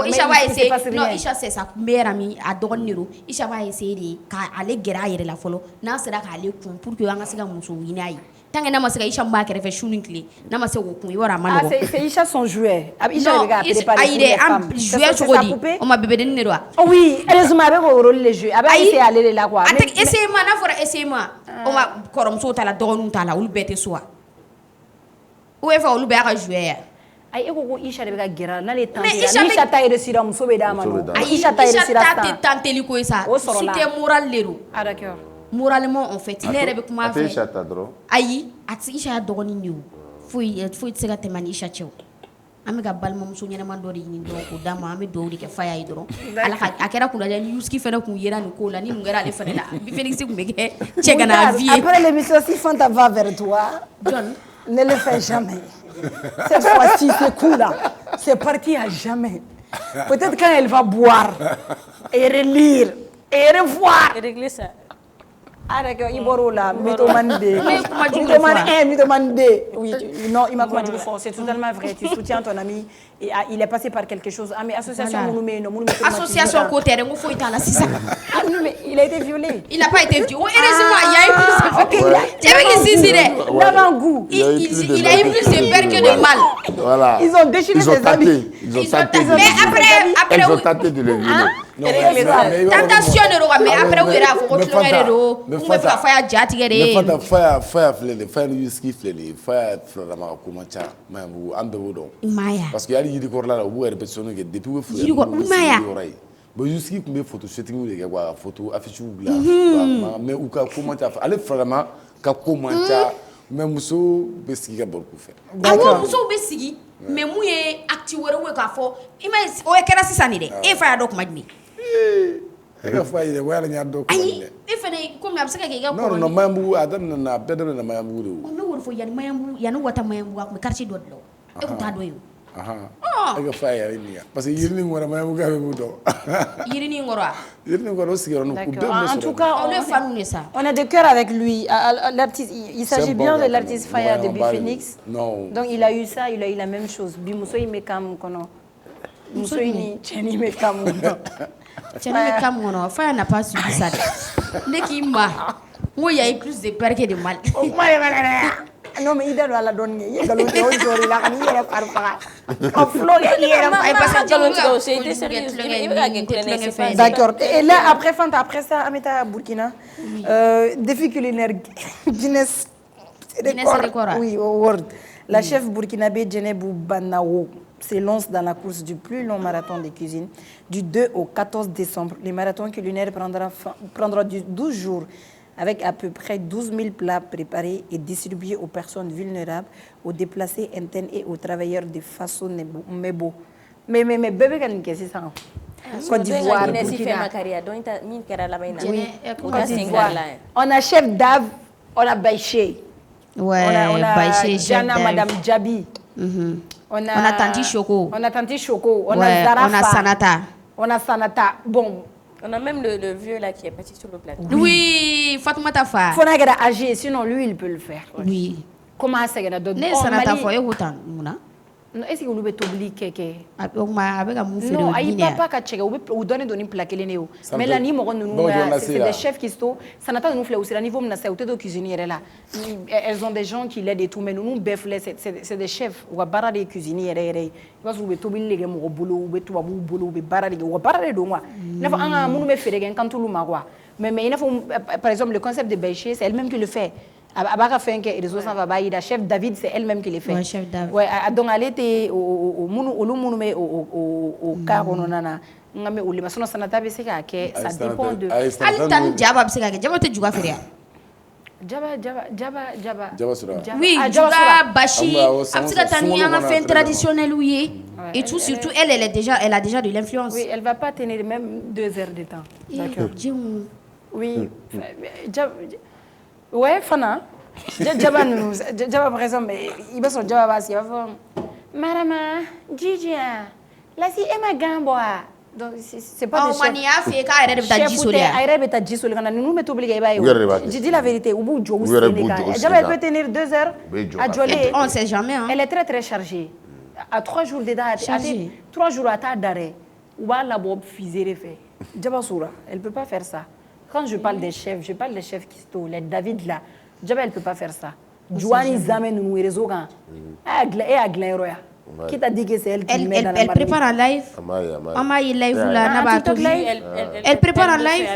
Isha va essayer. Non, Isha c'est sa meilleure amie à Dorniro. Isha va essayer d'aller guérir la follow. Non, c'est là qu'aller pour que on a se muso inaï. Tant que n'a pas se Isha m'a qu'elle fait chouning clé. N'a pas se au y aura mal. Ah, c'est Isha son jouet. Isha regarde préparer les femmes. Jouet joli. On m'a bébé de Nero. Oui, heureusement avec au rôle les jeux. Avec essayer aller là quoi. Essayez-moi, n'a pas essayez-moi. On va comme ça la donne ta la ou bête soit. Où est-ce que vous avez joué? Aïe, ko Isha de bɛ guerre na le temps. Isha ta yɛrɛ sira muso bɛ d'a ma. Isha ta yɛrɛ sira ta tanteli ko ça. C'était moral lero. Ah d'accord. Moralement en fait, ne yɛrɛ bɛ kuma fɛ. Isha ta dɔrɔn. Ayi, a ti Isha dɔgɔnin de o. Foyi tɛ se ka tɛmɛ ni Isha cɛ o. An bɛ ka balimamuso ɲɛnaman dɔ de ɲini dɔrɔn k'o d'a ma an bɛ dugawu de kɛ Faya ye dɔrɔn ala ka a kɛra kunadiya ni Yuski fana kun yera nin ko la ni mun kɛra ale fana la Bifenixi kun bɛ kɛ cɛ kana vie. Après l'émission si Fanta va vers toi, John, ne le fais jamais. Cette fois-ci c'est cool là, c'est parti à jamais. Peut-être quand elle va boire et relire et revoir. Et régler ça. Arrête, il boit là, mythomane 2. Mythomane 1, mythomane 2. Oui, non, il m'a pas dit fort, c'est totalement vrai. Tu soutiens ton ami et il est passé par quelque chose. Ah, mais association, association côté, il faut y aller là, c'est ça. Ah, non, mais il a été violé. Il n'a pas été violé. Heureusement, il y a eu plus de l'avant-goût. Il a eu plus de peur que de mal. Voilà. Ils ont déchiré ses habits. Ils ont tenté. Mais après, ils ont tenté de le violer. Tentation de l'eau, mais après, vous verrez, vous retrouvez le dos. Vous faites la fire jatigere. Mais fata fire flele, fire whisky flele, fire flele ma kuma cha, ma bu ambe wodo. Maya. Parce que yali yidi korla la bu répétition que depuis vous Yidi ko Maya. Bon whisky kumbe photo shooting ou les gars photo affiche ou là. Mais ou ka kuma cha, allez vraiment ka kuma cha, mais muso besiki ka bol ku faire. D'accord. Muso besiki, mais mouye acti wéré wé ka fo. Ima o e kera sisani de. E fa ya dok majmi. Ega fa ide wala nya do ko ne e fene ko mi absaka ke ga ko non mayambu adam na bedam na mayambu do no wor fo yan mayambu yan wata mayambu ak quartier do lo e ko ta do yo ega fa ya ni parce que yirni ngora mayambu ga be do yirni ngoro sigero no ku en tout cas on est de cœur avec lui l'artiste il s'agit bien de l'artiste Faya de Biphénix donc il a eu ça il a eu la même chose bi muso yime kam kono muso ni cheni me kam Faya n'a pas subi ça. Moi, il y a eu plus de peur que de mal. Non, mais il doit la donner. Il doit la donner. D'accord. Et là, après ça, Amita Burkina, défi culinaire Guinness Record. Oui, au World. La chef burkinabé Djenebou Banao se lance dans la course du plus long marathon de cuisine du 2 au 14 décembre. Le marathon culinaire prendra 12 jours avec à peu près 12 000 plats préparés et distribués aux personnes vulnérables, aux déplacés internes et aux travailleurs de façon Mebo. Mais bébé, qu'est-ce que c'est ça? Côte d'Ivoire, on a chef d'Ave, on a Baïché. Ouais, on a Jana, Madame Djabi. On a Tanti Choco. On a Tanti Choco. On a Zarafa. On a Sanata. On a Sanata. Bon. On a même le vieux là qui est parti sur le plateau. Oui, Fatouma Tafa. Faut pas agir, sinon lui il peut le faire. Oui. Comment ça que d'autres? Ne Sanata faut y autant, Mouna. Non, est-ce que vous pouvez t'oublier quelque? Non, il ne peut pas qu'à ou donner une plaque les néo. Mais là ni mon nous c'est des chefs qui sont Sanata nous fait aussi la niveau na sauté de cuisinière là. Elles ont des gens qui l'aident et tout mais nous befle c'est des chefs ou bara des cuisinières parce que vous t'oublier les mo boulot ou tout boulot be bara des ou bara des do moi. Na fa anga nous me faire quand tout le magwa. Mais il faut par exemple le concept de Baïché c'est elle-même qui le fait. Abaka fait que les autres va bailler la chef David c'est elle-même qui les fait. Ouais, chef David. Ouais, donc elle était au car on nana ngame au limason sanata be seka ke ça dépend de Alitan Jaba be seka ke Jaba te juga feria. Jaba sura. Oui, Jaba Bashi, absika tani anga fin traditionnel oui et tout surtout elle a déjà de l'influence. Oui, elle va pas tenir même 2 heures de temps. D'accord. Oui. Ouais, Fana. Jaba par exemple, il va sur Jaba Basi, il va faire Madame Gigi, là si Emma Gamboa. Donc c'est pas de chef. Mania fait qu'à elle est Jisolia. Elle est Jisolia. Nous mettons obligé à je dis la vérité. Au bout de jour, Jaba peut tenir 2 heures à Jolé. On ne sait jamais. Elle est très très chargée. À 3 jours de date, 3 jours à tard d'arrêt. Ou va la bob fusée fait. Jaba Soura, elle peut pas faire ça. Quand je parle des chefs, je parle des chefs qui sont les David là. Jaba elle peut pas faire ça. Joanie Zamen nous réseau quand. Et à Glenroya. Qui t'a dit que c'est elle qui met dans la elle prépare en live. Amaï live là n'a pas elle prépare en live.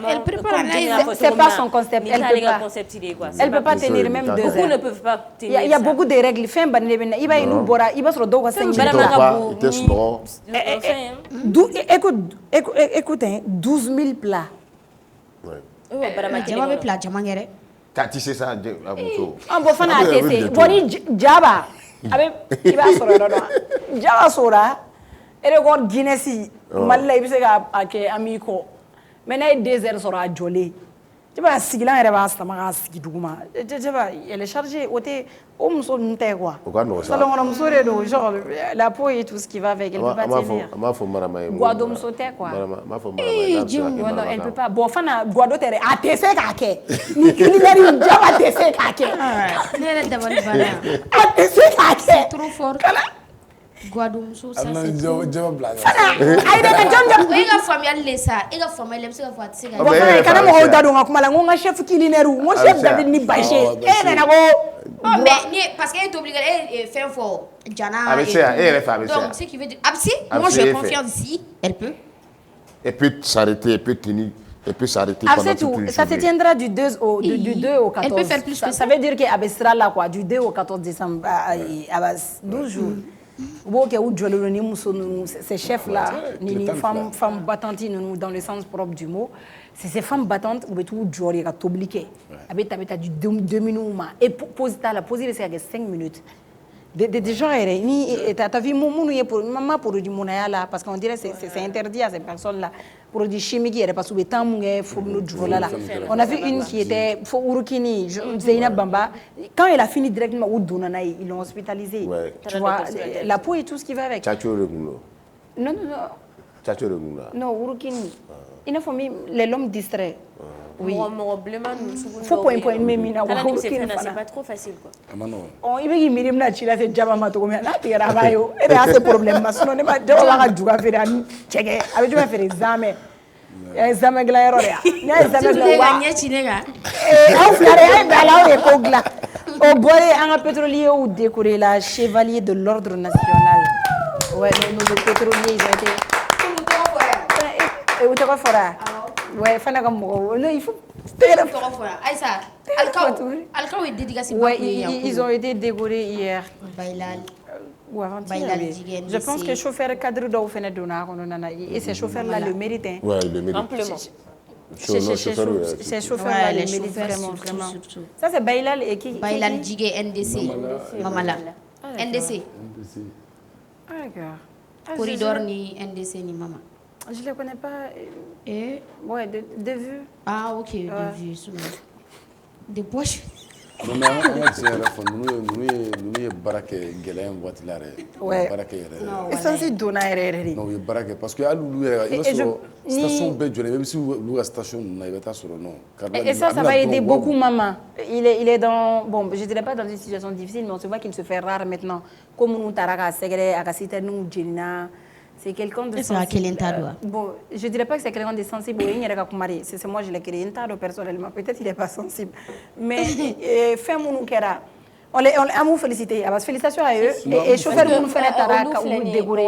Elle prépare en live. C'est pas son concept. Elle peut pas tenir même 2 heures. Beaucoup ne peuvent pas tenir. Il y a beaucoup de règles. Fin banne il va y nous bora, il va se redonner 5 écoute, 12 000 plats. Jaba plat jamangere. Tati ça On va faire un test. Boni Jaba. Avec il va se Jaba sora. Et record Guinness. Malila il se ga ake amiko. Maintenant 2 heures sera jolé. Tu vois, si là, elle va se faire si douma. Tu vois, elle est chargée. Au muso n'était quoi. Salon on a muso de genre la peau et tout ce qui va avec. Elle peut pas tenir. Guado muso t'es quoi. Non, elle peut pas. Bon, fana guado t'es à tester kake. Ni libérer une job à tester kake. Ne d'abord bala. À tester kake. Trop fort. Guadoumso ça c'est jam blague. Ay da jam. E ga famille le ça. E ga famille le se ga fat se ga. Bon, kana mo da do ngakuma la ngonga chef culinaire ou mon chef David ni baché. Eh na go. Oh mais parce qu'elle est obligée elle fait fort. Jana. Avec ça, elle fait avec ça. Donc ce qui veut dire Absi, moi j'ai confiance ici, elle peut. Elle peut s'arrêter, elle peut tenir. Elle peut s'arrêter pendant toute une journée. Ça se tiendra du 2 au 14. Elle peut faire plus que ça. Ça veut dire qu'elle sera là quoi, du 2 au 14 décembre, à 12 jours. Ces chefs-là, les femmes battantes dans le sens propre du mot, c'est ces femmes battantes où tu as t'obliger. Tu as du 2 minutes et poser les 5 minutes. Des gens, tu as vu maman pour du monnaie là, parce qu'on dirait que c'est interdit à ces personnes-là. Pour du chimique, parce que temps on a vu une qui était Urukini, Zeynab Bamba. Quand elle a fini directement au Dunana, ils l'ont hospitalisée. Tu vois, la peau et tout ce qui va avec. Non. Non, Urukini. Il faut les l'homme distrait. Oui. Faut point mais c'est pas trop facile quoi. Oh, il veut mirim na chila se jaba mato mais na tira bayo. Et bien ce problème ma sono ne ba de wa ga juga fere an chege. Avec du fere examen. Examen gla erreur ya. Na examen gla wa. Gagner chinega. Au frère ay bala o gla. Au boy un pétrolier ou décoré la chevalier de l'ordre national. Ouais, nos pétroliers ils ont été et où tu vas faire? Ouais, non, il faut. Ouais, ils ont été décorés hier. Je pense que le chauffeur cadre doit faire et ces chauffeurs-là le méritent. Ouais, le méritent. Amplement. Ces chauffeurs-là le méritent vraiment. Ça, c'est Bailal et qui? Bailal Djigé NDC. Mamala. NDC. Ah, d'accord. Corridor ni NDC ni Mama. Je ne les connais pas. Et ouais, de vue. Ah, ok, de vue. De poche. Non, mais on va dire, nous sommes baraque gelen voiture là. Ouais. Baraque. Et ça c'est donner. Non, il baraque parce que à l'oulu, station Béjolé, même si la station n'a pas sur le nom. Et ça va aider beaucoup maman. Il est dans, bon, je dirais pas dans une situation difficile, mais on se voit qu'il se fait rare maintenant. Comme nous taraka segre, akasita nous Jelina. C'est quelqu'un de sensible. Bon, je dirais pas que c'est quelqu'un de sensible. C'est moi, je l'ai créé personnellement. Peut-être qu'il n'est pas sensible. Mais fais-moi on félicité. Félicitations à eux. Et chauffeur nous fait la taraka ou dégouré.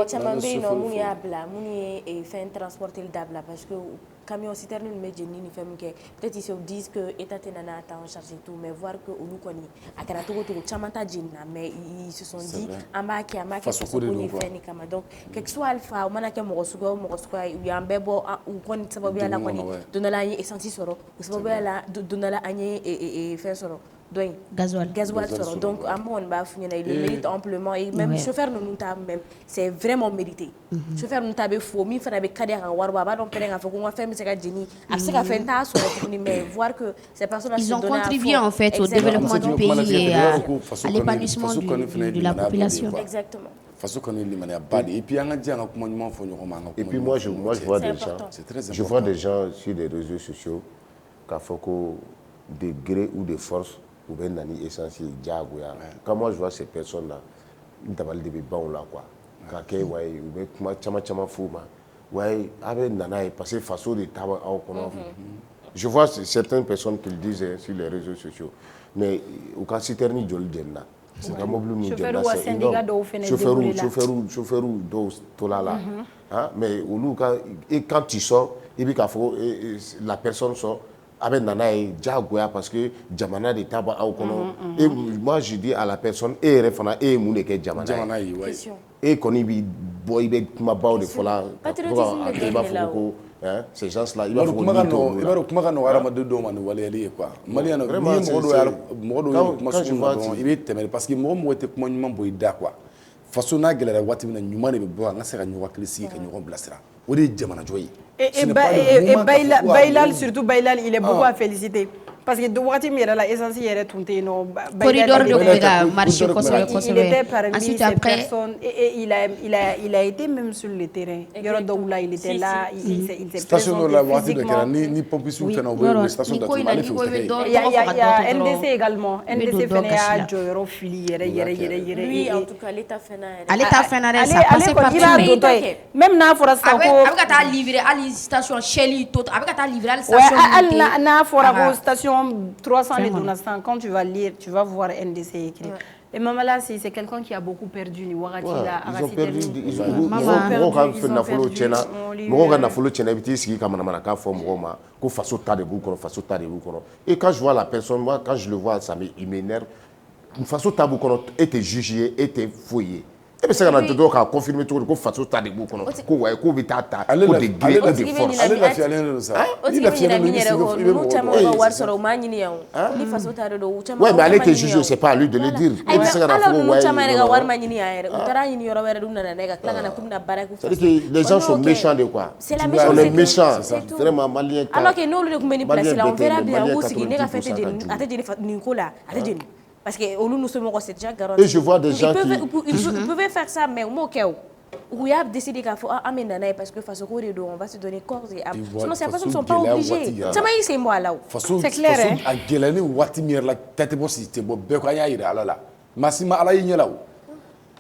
Fait transporter le dabla parce que camion citerne me jenni ni femme que peut-être ils se disent que état tenana ta en charge et tout mais voir que on nous connaît à kana to chamata jenna mais ils se sont dit amaki pour ni faire ni kama donc quelque soit alpha ou manake mogosugo ou yambebo ou kon sababu ala koni donala yi essence soro ou sababu ala donala anye et faire soro donc gasoil soro donc amon ba funyana il mérite amplement et même chauffeur nous ta même c'est vraiment mérité chauffeur nous ta be fo mi fana be kadi en warba ba don perenga fo ko faire c'est ka jeni abseka fait ta soro mais voir que ces personnes ils ont contribué en fait au développement du pays et à l'épanouissement de la population. Exactement. Et puis et puis moi je vois des gens, je vois des gens sur les réseaux sociaux qui font de gré ou de force ou bien nani essentiel diagoya. Quand moi je vois ces personnes là, ils t'appellent des bons là quoi. Quand ouais ou bien chama fou ma. Ouais avec nana parce que façon de tabac au kono. Je vois certaines personnes qui le disent sur les réseaux sociaux. Mais au cas citerni jol denna. C'est comme mobile chauffeur ou tolala. Hein mais au louka et quand tu sors et puis la personne sort avec nana et diagoya parce que jamana de tabac au kono. Et moi je dis à la personne et refana et moune que jamana et koni bi boy be kuma baw de fola ces gens-là il va faut kuma no ara madu do man waleli quoi maliano ni modo il est témé parce que mo était kuma nyuma boy da quoi façon na gelera wati na nyuma ne be bo nga sera nyuwa klisi ka nyuwa blasira o de jamana joyi. Et Bailal, surtout Bailal, il est beaucoup à féliciter. Parce que de wagati min yɛrɛ la essence yɛrɛ tun tɛ yen nɔ. Corridor de tun bɛ ka marcher kosɛbɛ kosɛbɛ. Il était parmi ces personnes et il a été même sur le terrain. Yɔrɔ dɔw la il était là, il s'est présenté station dɔ la wagati dɔ kɛra ni pompisiw fɛnɛ u bɛ station datugu ale fɛ u tɛgɛ ye. Il y a NDC également. NDC fɛnɛ y'a jɔyɔrɔ fili yɛrɛ. Oui, en tout cas ale ta fɛn na yɛrɛ. Ale ta fɛn na dɛ, ça passait par tout. Même n'a fɔra sisan ko. A bɛ ka taa livrer hali station Shell to a bɛ ka taa livrer hali station. Hali n'a fɔra ko station 300 les donateurs, quand tu vas lire, tu vas voir NDC écrit. Et maman là, c'est quelqu'un qui a beaucoup perdu. Ils ont perdu. Ils ont perdu. Et quand je vois la personne, moi, quand je le vois, il m'énerve. Une façon tabou qu'on était jugé, était fouillé. Et puis, ça a confirmé tout le monde façon de vous connaître. Qu'on vit à ta, allez la fier allez ça. Il a fier ouais, mais elle était jugée, c'est pas à lui de le dire. Les gens sont méchants de quoi? On est méchants, vraiment malien. Alors que nous, on verra bien où c'est qu'il n'est pas fait de Nicolas. Parce que nous sommes c'est déjà garanti. Et je vois des gens ils pouvaient faire ça, mais au moins où il a décidé qu'il faut amener parce que face au corridor on va se donner corps et sinon ces personnes ne sont pas obligées. C'est moi là. C'est clair. À Gelani Watimir la tête bon si c'était bon Bekoya ira là. Massima ala yinyela.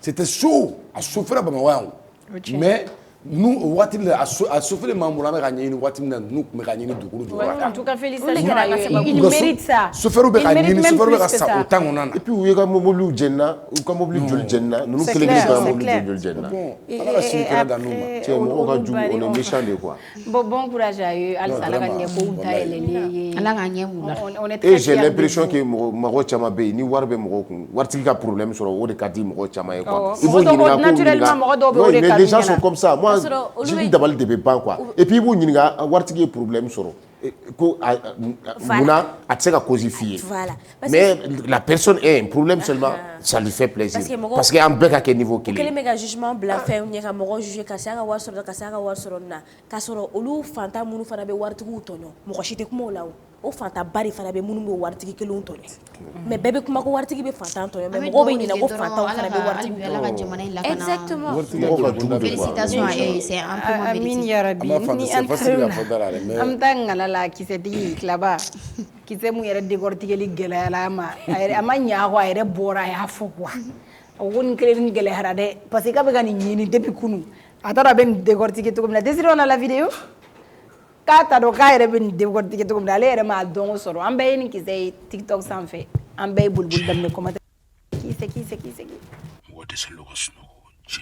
C'était chaud à souffrir ba mawa. Mais nous wati a souffrir mamura me gagner ni wati nous me gagner ni dukuru do. En tout cas félicitations. Il mérite ça. Souffrir be gagner souffrir be ça autant on a. Et puis où est ka mobile jenna ou ka mobile jol jenna nous que les gars mobile jol jenna. Alors c'est que dans nous. Tiens on est méchant de quoi. Bon courage à eux. Ala ka ne ko ta elele. Ala ka ɲɛ mun na. Et j'ai l'impression que mɔgɔ caman bɛ yen ni wari bɛ mɔgɔ kun waritigi ka problème sɔrɔ o de ka di mɔgɔ caman ye quoi. Il faut ɲininka naturellement mɔgɔ dɔw bɛ o de ka di. Les gens sont comme ça. Moi je dis dabali de bɛ ban quoi. Et puis i b'u ɲininka waritigi ye problème sɔrɔ. Ko munna a tɛ se ka cause f'i ye. Mais la personne a un problème seulement ça lui fait plaisir. Parce que an bɛɛ ka kɛ niveau kelen. Kelen bɛ ka jugement bila fɛnw ɲɛ ka mɔgɔ juger ka se a ka wari sɔrɔ ka se a ka wari sɔrɔ na k'a sɔrɔ olu fantan minnu fana bɛ waritigiw tɔɲɔ mɔgɔ si tɛ kuma o la o fantan ba de fana bɛ minnu bɛ waritigi kelenw tɔɲɔ mais bɛɛ bɛ kuma ko waritigi bɛ fantan tɔɲɔ mais mɔgɔw bɛ ɲinɛ ko fantanw fana bɛ waritigi tɔɲɔ. Exactement. Félicitations à eux, c'est un peu Amin ya Rabbi. Ni an taa ngala la kisɛtigi tilaba kisɛ mun yɛrɛ décortiquer gɛlɛya la ma a ma ɲɛ a kɔ a yɛrɛ bɔra a y'a fɔ quoi a ko nin kelen nin gɛlɛyara dɛ parce que k'a bɛ ka nin ɲini depuis kunu a t'a dɔn a bɛ nin décortiquer cogo min na Désiré on a la vidéo k'a t'a dɔn k'a yɛrɛ bɛ nin décortiquer cogo min na ale yɛrɛ m'a dɔn ko sɔrɔ an bɛɛ ye nin kisɛ ye TikTok sanfɛ an bɛɛ ye boliboli daminɛ commentaire kisɛ mɔgɔ dɛsɛ lɔgɔ sunɔgɔ cɛ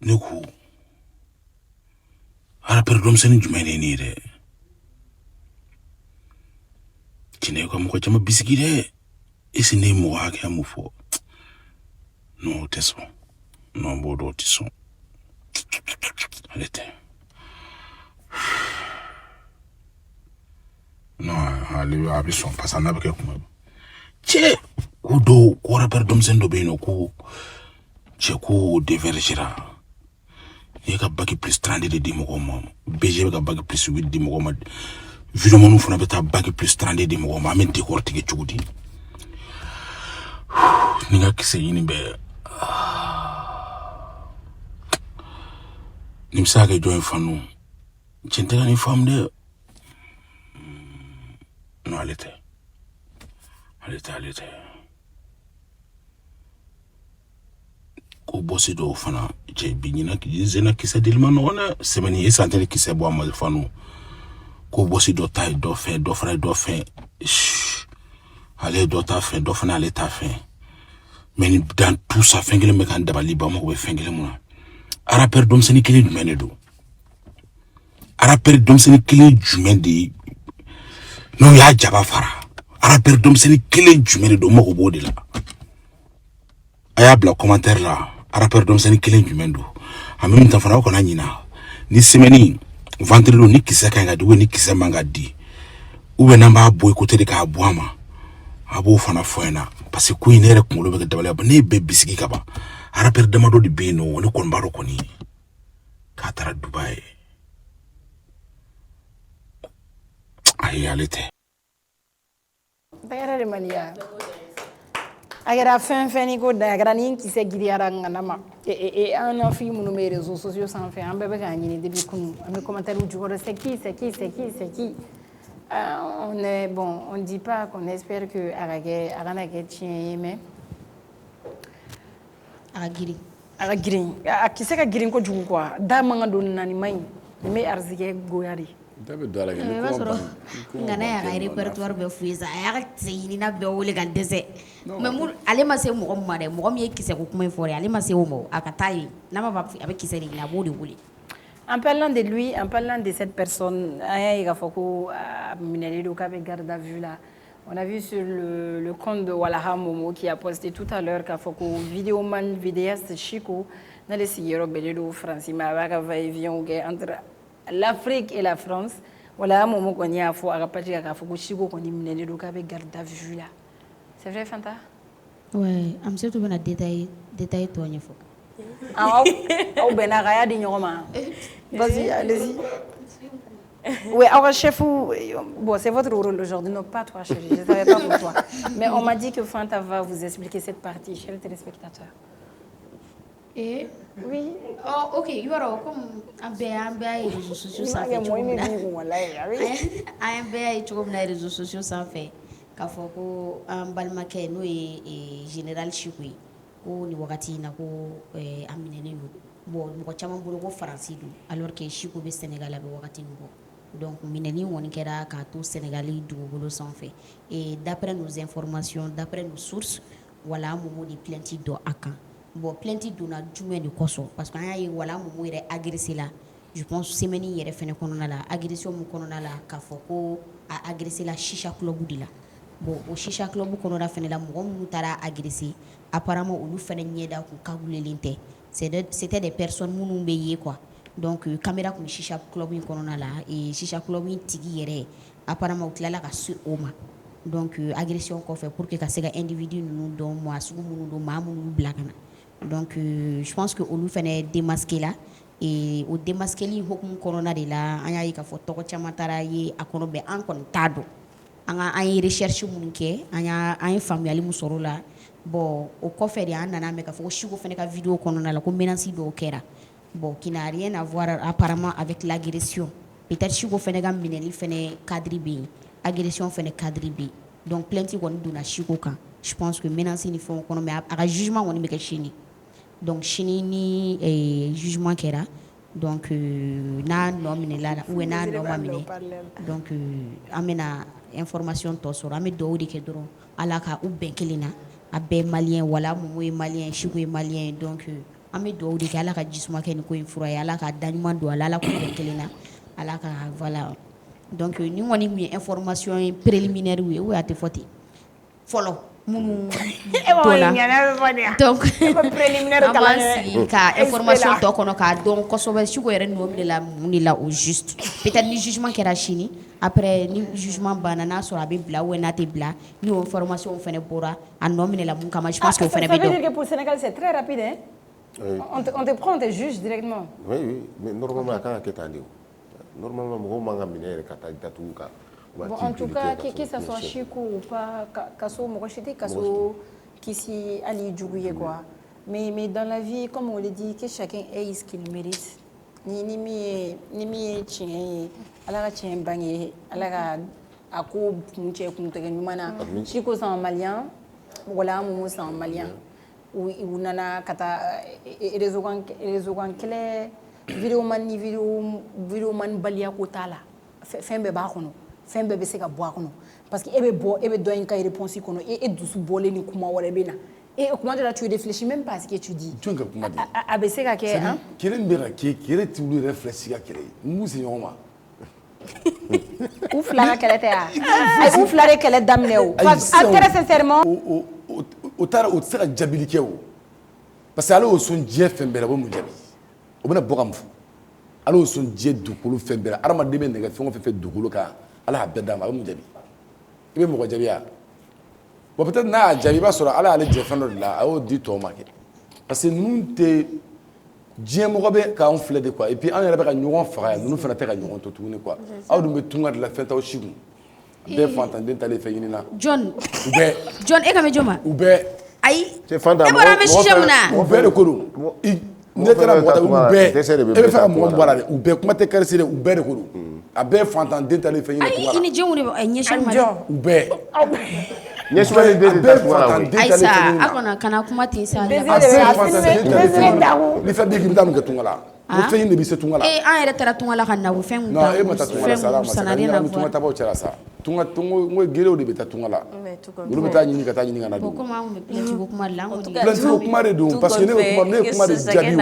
ne ko arapɛri denmisɛnnin jumɛn de ye nin ye dɛ tinɛ ka mɔgɔ caman bisigi dɛ esi ne ye mɔgɔ hakɛya mun fɔ non o tɛ sɔn non b'o dɔn o tɛ sɔn ale tɛ non ale a bɛ sɔn parce que n'a bɛ kɛ kuma cɛ ko dɔw ko arapɛri denmisɛnnin dɔ bɛ yen nɔ ko cɛ ko dévergera i ka bac plus 30 de di mɔgɔw ma BG bɛ ka bac plus 8 di mɔgɔw ma vidéomaniw fana bɛ taa bac plus 30 di mɔgɔw ma an bɛ décortiquer cogo di ni ka kisɛ ɲini bɛ ni bɛ se ka kɛ jɔn ye fanu cɛ n tɛ ka nin faamu dɛ non ale tɛ ko bɔsi dɔw fana cɛ bi ɲina kisɛ dili ma nɔgɔn dɛ semaine ye santere kisɛ bɔ a ma fanu ko bɔsi dɔ ta ye dɔ fɛ dɔ fana ye dɔ fɛ ale ye dɔ ta fɛ dɔ fana ale ta fɛ mais dans tout ça fɛn kelen bɛ k'an dabali ban mago bɛ fɛn kelen mun na arapɛri denmisɛnnin kelen jumɛn de don arapɛri denmisɛnnin kelen jumɛn de n'o y'a jaba fara arapɛri denmisɛnnin kelen jumɛn de don mago b'o de la a y'a bila commentaire la arapɛri denmisɛnnin kelen jumɛn don en même temps fana aw kana ɲina ni semaine vendredi don ni kisɛ ka ɲi ka di ou ni kisɛ man ka di ou bien n'an b'a bɔ i côté de k'a bɔ a ma a b'o fana fɔ ɲɛna parce que ko in ne yɛrɛ kunkolo bɛ kɛ dabaliya ba ne ye bɛɛ bisigi ka ban Harapere damado di beno ne kon baro koni ka tara Dubai ay alete bayara de mania agara fin ko da agara ni ki se gidi ara ngana et un enfant mon mes réseaux sociaux sans faire un bébé gagné depuis qu'on me commentaire où tu vois c'est qui on est bon on dit pas qu'on espère que arana tien mais agiri akise ka girin ko jugu quoi da manga don nani mai me arzike goyari dabe dala ke ngana ya ga répertoire be fuisa ya tsini na be wole ga dese mais mu ale ma se mo ma de mo mi kise ko kuma fori ale ma se o mo akatai na ma ba avec kise ri na bodi wole. En parlant de lui, en parlant de cette personne, il a garde à vue là. On a vu sur le compte de Walaha Momo qui a posté tout à l'heure qu'il faut que vidéoman, vidéaste Chico, dans les Sigero Bello, France, entre l'Afrique et la France. Walaha Momo qu'on y a faut rapatrier à faut que Chico qu'on y mène le garde à vue là. C'est vrai, Fanta? Ouais, I'm sûr que tu vas détailler toi, il faut. Ah, oh, ben, Araya de Nyoma. Vas-y, allez-y. Oui, alors, chef, bon, c'est votre rôle aujourd'hui, non pas toi, chef, je ne savais pas pour toi. Mais on m'a dit que Fanta va vous expliquer cette partie chez les téléspectateurs. Et oui. Oh, ok, il y aura comme un béa et les réseaux sociaux sans fait. Un béa et les réseaux sociaux sans fait. Car faut qu'un balmaquet, nous et général Chikoui. Ko ni wakati na ko aminene yo bon mo chama bolo ko faransi do alors que Chiko be Sénégal be wakati ngo donc mineni woni kera ka to Sénégalais do bolo sans fait et d'après nos informations d'après nos sources wala mo di plainte do aka bon plainte do na jume ni koso parce que ay wala mo ire agressé là je pense semaine yere fene kono na la agression mo kono na la ka foko a agressé la shisha club di la bon au shisha club kono na fene la mo mutara agressé apparemment olu fene nyeda ku kagulelente c'était des personnes munu beye quoi donc caméra ku shisha club in kono na la et shisha club in tigi yere apparemment utlala ka su oma donc agression ko fait pour que ka sega individu nous don moi sugu munu do mamunu blakana donc je pense que olu fene démasquer là et au démasquer li hokum corona de la anya yi ka photo ko chamatara yi akono be an kon tado anga ay recherche mun ke anya ay famille musoro la bon au coffre de nana me ka fo Chico fene ka vidéo kɔnɔna la ko menace do kɛra bon qui n'a rien à voir apparemment avec l'agression peut-être Chico fene ka minɛli fene cadre be agression fene cadre be donc plainte kɔni donna Chico kan je pense que menace ni fɛn kɔnɔ mais a ka jugement kɔni bɛ kɛ sini donc sini ni jugement kɛra donc n'a nɔ minɛla la ou n'a nɔ ma minɛ donc an bɛna information tɔ sɔrɔ an bɛ dugawu de kɛ dɔrɔn Ala ka u bɛn kelen na a bɛɛ malien wala Momo ye malien Chico ye malien donc an bɛ dugawu de kɛ Ala ka jisuma kɛ nin ko in fura ye Ala ka daɲuman don Ala k'u bɛn kelen na Ala ka voilà donc ni kɔni tun ye information ye préliminaire ye ou a tɛ fɔ ten fɔlɔ minnu donna donc an b'an sigi ka information tɔ kɔnɔ k'a dɔn kosɛbɛ Chico yɛrɛ nɔ de la mun de la au juste peut-être ni jugement kɛra sini après ni jugement banna n'a sɔrɔ a bɛ bila ou n'a tɛ bila ni information fɛnɛ bɔra a nɔ minɛ la mun kama je pense que o fɛnɛ bɛ dɔn. Ça veut dire que pour le Sénégal c'est très rapide hein? Oui. On te prend, on te juge directement. Oui, mais normalement quand on est normalement mɔgɔw man ka minɛ yɛrɛ ka taa datugu kan. Bon, en tout cas, que ça soit Chico ou pas, Kasso, Morochiti, Kasso, Kissi, Ali, Djougouye, quoi. Mais dans la vie, comme on le dit, que chacun ait ce qu'il mérite. Ni mi tien, ala tien bangé, ala a ko punche kuntege nyumana. Chico c'est un malien, voilà Momo c'est un malien. Ou nana kata rezogan kele videoman balia ko tala. Fembe ba kono. Fɛn bɛɛ bɛ se ka bɔ a kɔnɔ parce que e bɛ dɔ in ka réponse kɔnɔ e dusu bɔlen ni kuma wɛrɛ bɛ na et comment de la tu réfléchis même pas à ce que tu dis. Jɔn ka kuma di. A bɛ se ka kɛ han. Kɛlɛ bɛ ka kɛ kɛlɛ t'olu yɛrɛ filɛ si ka kɛlɛ ye mun se ɲɔgɔn ma. U fila ka kɛlɛ tɛ yan u fila de kɛlɛ daminɛ o. très sincèrement. o taara o tɛ se ka jabili kɛ o parce que ale y'o sɔn diɲɛ fɛn bɛɛ la o bɛ mun jaabi o bɛna bɔ ka mun fɔ ale y'o sɔn diɲɛ dugukolo fɛn bɛɛ la adamaden bɛ nɛgɛ fɛn o fɛn dugukolo kan. Ala y'a bɛɛ d'a ma a bɛ mun jaabi i bɛ mɔgɔ jaabi wa bon peut-être n'a y'a jaabi i b'a sɔrɔ Ala y'ale jɛ fɛn dɔ de la a y'o di tɔw ma kɛ parce que nous te diɲɛ mɔgɔ bɛ k'an filɛ de quoi et puis an yɛrɛ bɛ ka ɲɔgɔn faga yan ninnu fana tɛ ka ɲɔgɔn to tuguni quoi aw dun bɛ tunga de la fɛn t'aw si kun bɛɛ fantanden talen fɛn ɲini na John u bɛɛ John e ka bɛ jɔn ma u bɛɛ ayi e bɔra an bɛ sujet mun na u bɛɛ de ko don ne taara mɔgɔ ta u bɛɛ e bɛ fɛ ka mɔgɔ bɔ a la dɛ u bɛɛ kuma tɛ kɛrɛsi dɛ u bɛɛ de ko don a bɛɛ fantanden talen fɛn ɲini tunga la ayi i ni jɔnw de bɛ ɲɛsin ma u bɛɛ ɲɛsumalen de ta tunga la Aïssa a kana kuma ten sa ni fɛn b'i k'i bɛ taa mun kɛ tunga la o fɛn in de bɛ se tunga la an yɛrɛ taara tunga la ka na o fɛn mun ta non e ma taa tunga la sa la ma tunga tabaw cɛla sa tunga ngo gelew de bɛ taa tunga la olu bɛ taa ɲini ka taa ɲini ka na dun comme an bɛ plainte ko kuma de la plainte ko kuma de don parce que ne bɛ kuma de jaabi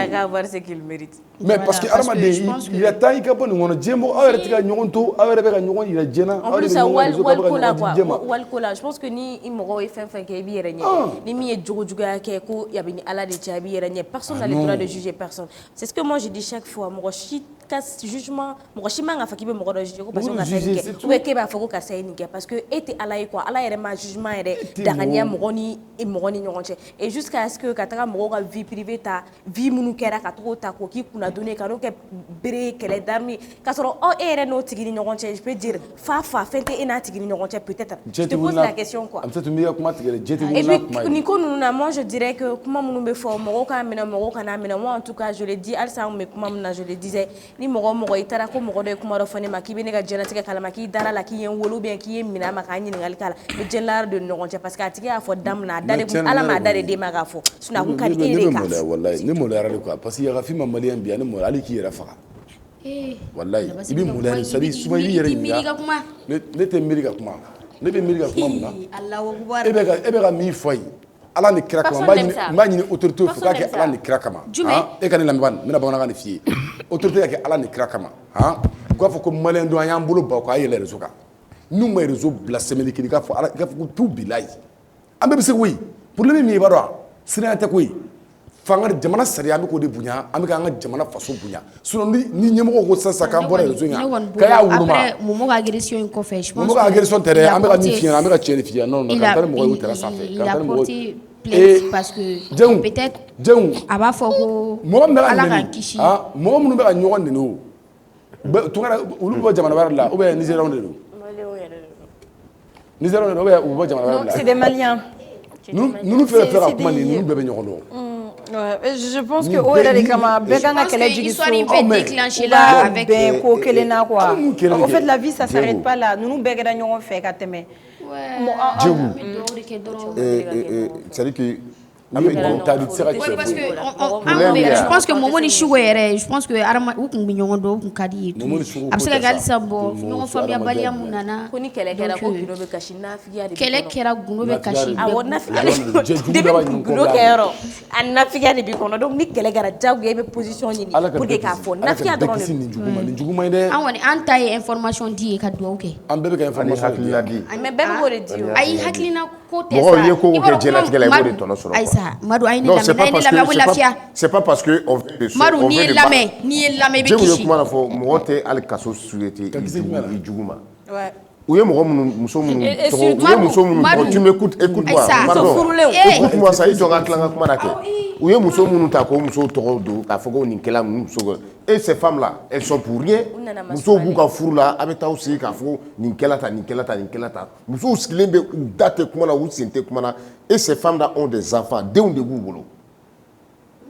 mais parce que adamaden il y a temps i ka bɔ nin kɔnɔ diɲɛ mɔgɔ aw yɛrɛ tɛ ka ɲɔgɔn to aw yɛrɛ bɛ ka ɲɔgɔn yira diɲɛ na aw de bɛ ɲɔgɔn réseau ka bɔ ka ɲɔgɔn di diɲɛ ma waliko la je pense que ni i mɔgɔ ye fɛn fɛn kɛ i b'i yɛrɛ ɲɛ ni min ye jogojuguya kɛ ko ya bɛ ni Ala de cɛ i b'i yɛrɛ ɲɛ personne n'a le droit de juger personne c'est ce que moi je dis chaque fois mɔgɔ si ka jugement mɔgɔ si man ka fɔ k'i bɛ mɔgɔ dɔ juger ko parce que karisa ye nin kɛ ou bien k'e b'a fɔ ko karisa ye nin kɛ parce que e tɛ Ala ye quoi Ala yɛrɛ ma jugement yɛrɛ danganiya mɔgɔ ni ɲɔgɔn cɛ et jusqu'à ce que ka taga mɔgɔw ka vie privée ta vie minnu kɛra ka togo ta k'o k'i kunna donner ka n'o kɛ bere kɛlɛ d'armes k'a sɔrɔ e yɛrɛ n'o tigi ni ɲɔgɔn cɛ je peux dire fa fɛn tɛ e n'a tigi ni ɲɔgɔn cɛ peut-être je te pose la question quoi et puis nin ko ninnu na moi je dirais que kuma minnu bɛ fɔ mɔgɔw k'a minɛ mɔgɔw kana minɛ moi en tout cas je le dis halisa an bɛ kuma min na je le disais ni mɔgɔ i taara ko mɔgɔ dɔ ye kuma dɔ fɔ ne ma k'i bɛ ne ka diɲɛlatigɛ kalama k'i dara la k'i ye n wolo ou bien k'i ye minɛ a ma k'a ɲininkali k'a la i bɛ diɲɛlatigɛ de ni ɲɔgɔn cɛ parce que a tigi y'a fɔ da min na Ala m'a da de d'e ma k'a fɔ sinon a kun ka di e de kan ne maloyara de quoi parce que yagafin ma maliyɛn bi ani maloya hali k'i yɛrɛ faga wallahi i bɛ maloya ni c'est à dire souvent i b'i yɛrɛ ɲininka ne tɛ miiri ka kuma ne bɛ miiri ka kuma mun na e bɛ ka min fɔ yen Ala ni kira kama n b'a ɲini autorité fo k'a kɛ Ala ni kira kama e ka ne lamɛn n bɛna bamanankan de f'i ye autorité ka kɛ Ala ni kira kama u k'a fɔ ko maliyɛn don an y'an bolo baw k'a yɛlɛ réseau kan n'u ma réseau bila semaine kelen i k'a fɔ ko tout bilayi an bɛɛ bɛ se koyi problème min i b'a dɔn siranya tɛ koyi fanga jamana sariya an bɛ k'o de bonya an bɛ k'an ka jamana faso bonya sinon ni ɲɛmɔgɔ ko sisan k'an bɔra réseau in kan k'a y'a woloma Momo ka agression in kɔfɛ je pense Momo ka agression tɛ dɛ an bɛ ka min f'i ɲɛna an bɛ ka tiɲɛ de f'i ɲɛna non non ka taa ni mɔgɔ ye o terrain sanfɛ il a porté plainte parce que peut-être a b'a fɔ ko Ala ka kisi mɔgɔ minnu bɛ ka ɲɔgɔn nɛni o tunga olu bɛ bɔ jamana wɛrɛ de la ou bien Nigériens de don Nigériens de don ou bien u bɛ bɔ jamana wɛrɛ de la c'est des Maliens ninnu fɛn fɛn ka kuma nin ninnu bɛɛ bɛ ɲɔgɔn dɔn je pense que o yɛrɛ de kama bɛɛ kan ka kɛlɛ jigi so déclencher là avec bɛn ko kelen na quoi au fait la vie ça s'arrête pas là ninnu bɛɛ kɛra ɲɔgɔn fɛ ka tɛmɛ c'est-à-dire que je pense que Momo ni Sugo yɛrɛ je pense que u kun bɛ ɲɔgɔn dɔn u kun ka di ye a bɛ se ka kɛ halisa bɔ ɲɔgɔn faamuyabaliya mun nana ko ni kɛlɛ kɛra ko gundo bɛ kasi nafigiya de kɛlɛ kɛra gundo bɛ kasi awɔ nafigiya depuis gundo kɛyɔrɔ a nafigiya de b'i kɔnɔ donc ni kɛlɛ kɛra diyagoya i bɛ position ɲini pour que k'a fɔ nafigiya dɔrɔn de don an kɔni an ta ye information di ye ka dugawu kɛ an bɛɛ bɛ ka information di mais bɛɛ bɛ k'o de di o ayi hakilina ko tɛ sa mɔgɔw ye ko kɛ diɲɛlatigɛ la i b'o de tɔnɔ sɔrɔ Madu ayi ni lamɛn lafiya c'est pas parce que on veut Madu ni ye lamɛn i bɛ kisi je kuma na fɔ mɔgɔ tɛ hali kaso souhaiter i jugu ma u ye mɔgɔ minnu muso minnu tɔgɔ u ye muso minnu tɔgɔ tu m'écoutes écoute-moi pardon écoute-moi ça i jɔ ka tila n ka kuma na kɛ u ye muso minnu ta k'o muso tɔgɔ don k'a fɔ ko nin kɛla ninnu muso et ces femmes là elles sont pour rien musow b'u ka furu la a bɛ taa sigi k'a fɔ nin kɛla tan nin kɛla tan nin kɛla tan musow sigilen bɛ u da tɛ kuma na u sen tɛ kuma na et ces femmes là ont des enfants denw de b'u bolo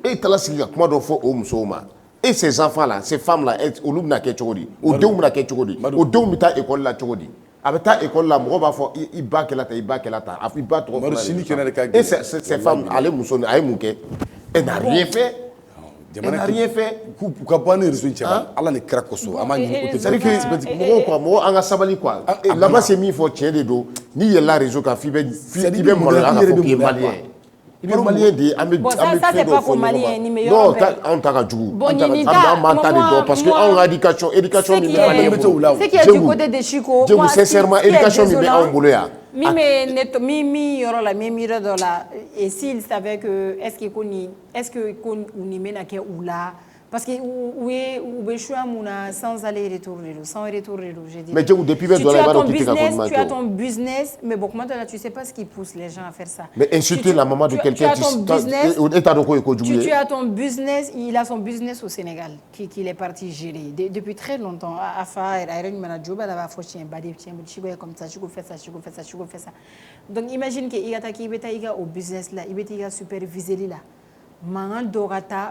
e taara sigi ka kuma dɔ fɔ o musow ma et ces enfants là ces femmes là olu bɛna kɛ cogo di o denw bɛna kɛ cogo di o denw bɛ taa école la cogo di a bɛ taa école la mɔgɔ b'a fɔ i ba kɛla tan i ba kɛla tan i ba tɔgɔ fɔla et ces femmes ale muso a ye mun kɛ elle n'a rien fait elle n'a rien fait u ka bɔ ni réseau in cɛ Ala ni kira kosɔn an b'a ɲini c'est-à-dire que mɔgɔw quoi mɔgɔ an ka sabali quoi laban se min fɔ tiɲɛ de don n'i yɛlɛla réseau kan f'i bɛ maloya k'a fɔ k'i ye maliyɛn i bɛ maliyɛn de ye an bɛ fɛn dɔw fɔ ɲɔgɔn ma non anw ta ka jugu an b'an ta de dɔn parce que anw ka éducation min bɛ maliyɛn bolo Jegu sincèrement éducation min bɛ anw bolo yan min yɔrɔ la min yɔrɔ dɔ la et s'il savait que est-ce que ko nin bɛna kɛ u la Parce que où est choix sans aller-retour, sans retour, je dis. Mais depuis tu as ton business, mais bon, comment tu sais pas ce qui pousse les gens à faire ça. Mais insulter la maman de quelqu'un, tu as ton business, il a son business au Sénégal, qu'il est parti gérer depuis très longtemps. Donc imagine qu'il y a au business là, il y a supervisé là.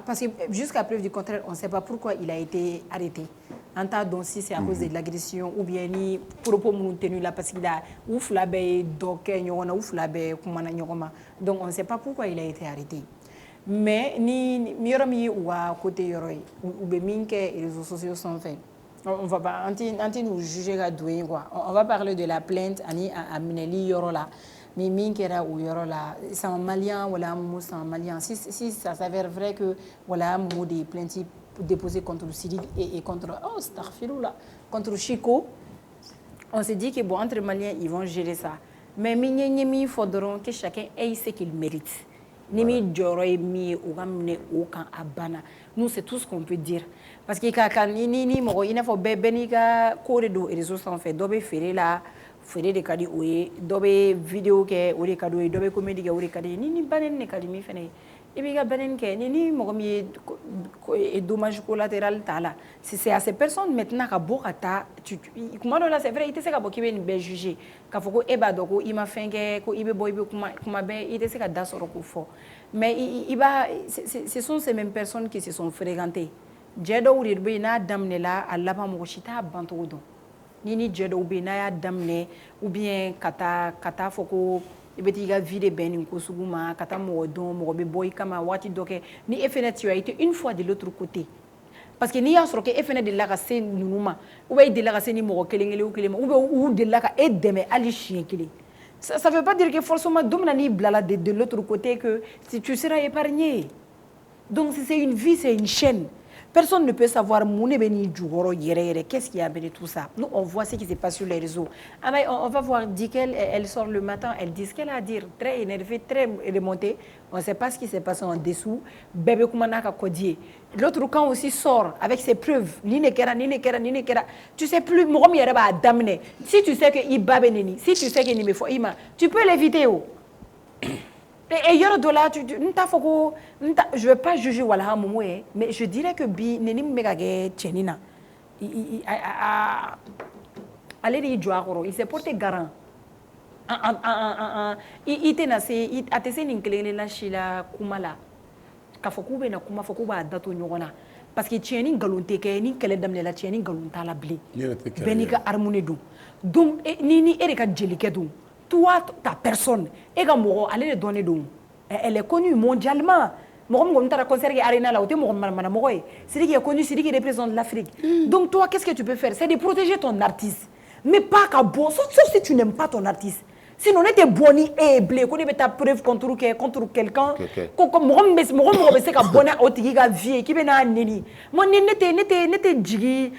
Parce que jusqu'à preuve du contraire, on ne sait pas pourquoi il a été arrêté. Donc si c'est à cause de l'agression ou bien ni propos tenu là parce qu'il a ouf la baie donc on ne sait pas pourquoi il a été arrêté. Mais ni miromi ou à côté yoroi ou beminke et les réseaux sociaux sont faits. On va pas anti nous juger à doué quoi. On va parler de la plainte à Mineli Yorola. Mais minkera ou yorola c'est un malien ou c'est un malien si ça s'avère vrai que voilà mot des plaintes déposées contre Sidi et contre contre Chico, on s'est dit que bon entre maliens ils vont gérer ça, mais il faudra que chacun ait ce qu'il mérite. Nimi joro et mi ou gamne ou kan abana, nous c'est tout ce qu'on peut dire parce que quand ni mo il faut benika corridor et réseaux sont fait dobe ferrer là fere de kadi oye dobe vidéo ke ori kadi oye dobe comédie ke ori kadi ni banen ne kadi mi fene e bi ga banen ke ni mo mi et dommage collatéral tala c'est à ces personnes maintenant ka bokata comment là c'est vrai il te se ka bokibe ni be juger ka foko e ba doko i ma fenke ko ibe boy be kuma be il te se ka dasoro ko fo mais ce sont ces mêmes personnes qui se sont fréquentées jedo uri be na damne la alla pa mo chita banto do ni jedo be na ya damne ou bien kata foko ibeti ga vide benin ko suguma kata mo don mo be boy kama wati doke ni efene tu as été une fois de l'autre côté parce que ni ya soro ke efene de la ka sen nunuma ou be de la ka sen ni mo kelengele ou kelema ou de la ka edeme ali chien kele ça veut pas dire que forcément domna ni blala de l'autre côté que si tu seras épargné. Donc si c'est une vie, c'est une chaîne. Personne ne peut savoir qu'est-ce qui a amené tout ça. Nous, on voit ce qui se passe sur les réseaux. On va voir Dikel, elle sort le matin, elle dit ce qu'elle a à dire, très énervée, très remontée. On ne sait pas ce qui s'est passé en dessous. Bébé Koumanaka Kodier. L'autre camp aussi sort avec ses preuves. Tu sais plus, si tu sais que Ibabeneni, si tu sais que Nimefo Ima, tu peux l'éviter. Et je ne veux pas juger Walaha Moumoué, mais je dirais que Bi Nenim Megage Tchenina, il s'est porté garant. Il était nassé, il a testé Ninkelena Shila Kumala. Kafoku na Kuma Fokuba Dato Nyona. Parce que Tchéni Galonteke, ni Keledam la Tchéni Galonta la Bli. Benika Harmonedou. Donc, Nini Erika Djeliketou. Toi, ta personne, elle est donnée donc. Elle est connue mondialement. C'est qui est connu, c'est qui représente l'Afrique. Donc toi, qu'est-ce que tu peux faire? C'est de protéger ton artiste. Mais pas qu'à bon, sauf si tu n'aimes pas ton artiste. Sinon, on était boni et blé, qu'on ait ta preuve contre quelqu'un. Comme moi, c'est qu'à bonne otiga vie, qui vient à Nini. Moi, n'était jigi,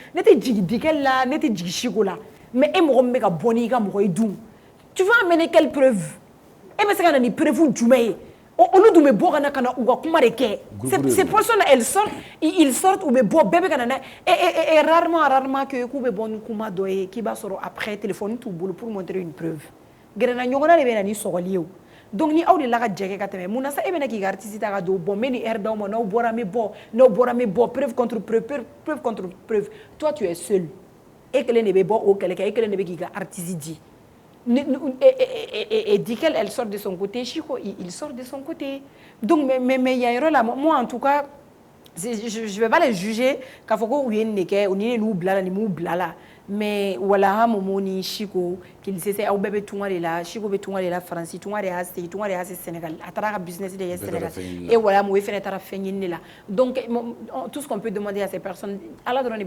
dikel là, n'était jigi chigola. Mais et moi, mega boni, ga moi doux. Tu vas amener quelle preuve? Et mais c'est quand on a preuve du mais on nous dit boire kana ou comment reke. Ces personnes elles sortent, ils sortent ou bo bébé kana et rarement que kube bon kuma doye qui va soro après téléphone tout boulot pour montrer une preuve. Grena nyongona le bena ni sogoliyo. Donc ni awli la ga jege kateme muna sa ebena ki artiste ta ga do bon meni erda mo no bora me bo preuve contre preuve. Toi tu es seul. Et que les ne be bo o quelqu'un et que les ne be ki ga artiste dit. Et dit qu'elle sort de son côté, Chico, il sort de son côté. Donc, mais il y a un rôle là. Moi, en tout cas, je ne vais pas les juger. Quand il y a une mais voilà, Momoni, Chico, qu'il s'est au bébé Tungarela, Chico Betungarela, Francis, Tungaréa, Sénégal, à travers business de Sénégal. Et voilà, moi, je là. Donc, tout ce qu'on peut demander à ces personnes, à la donne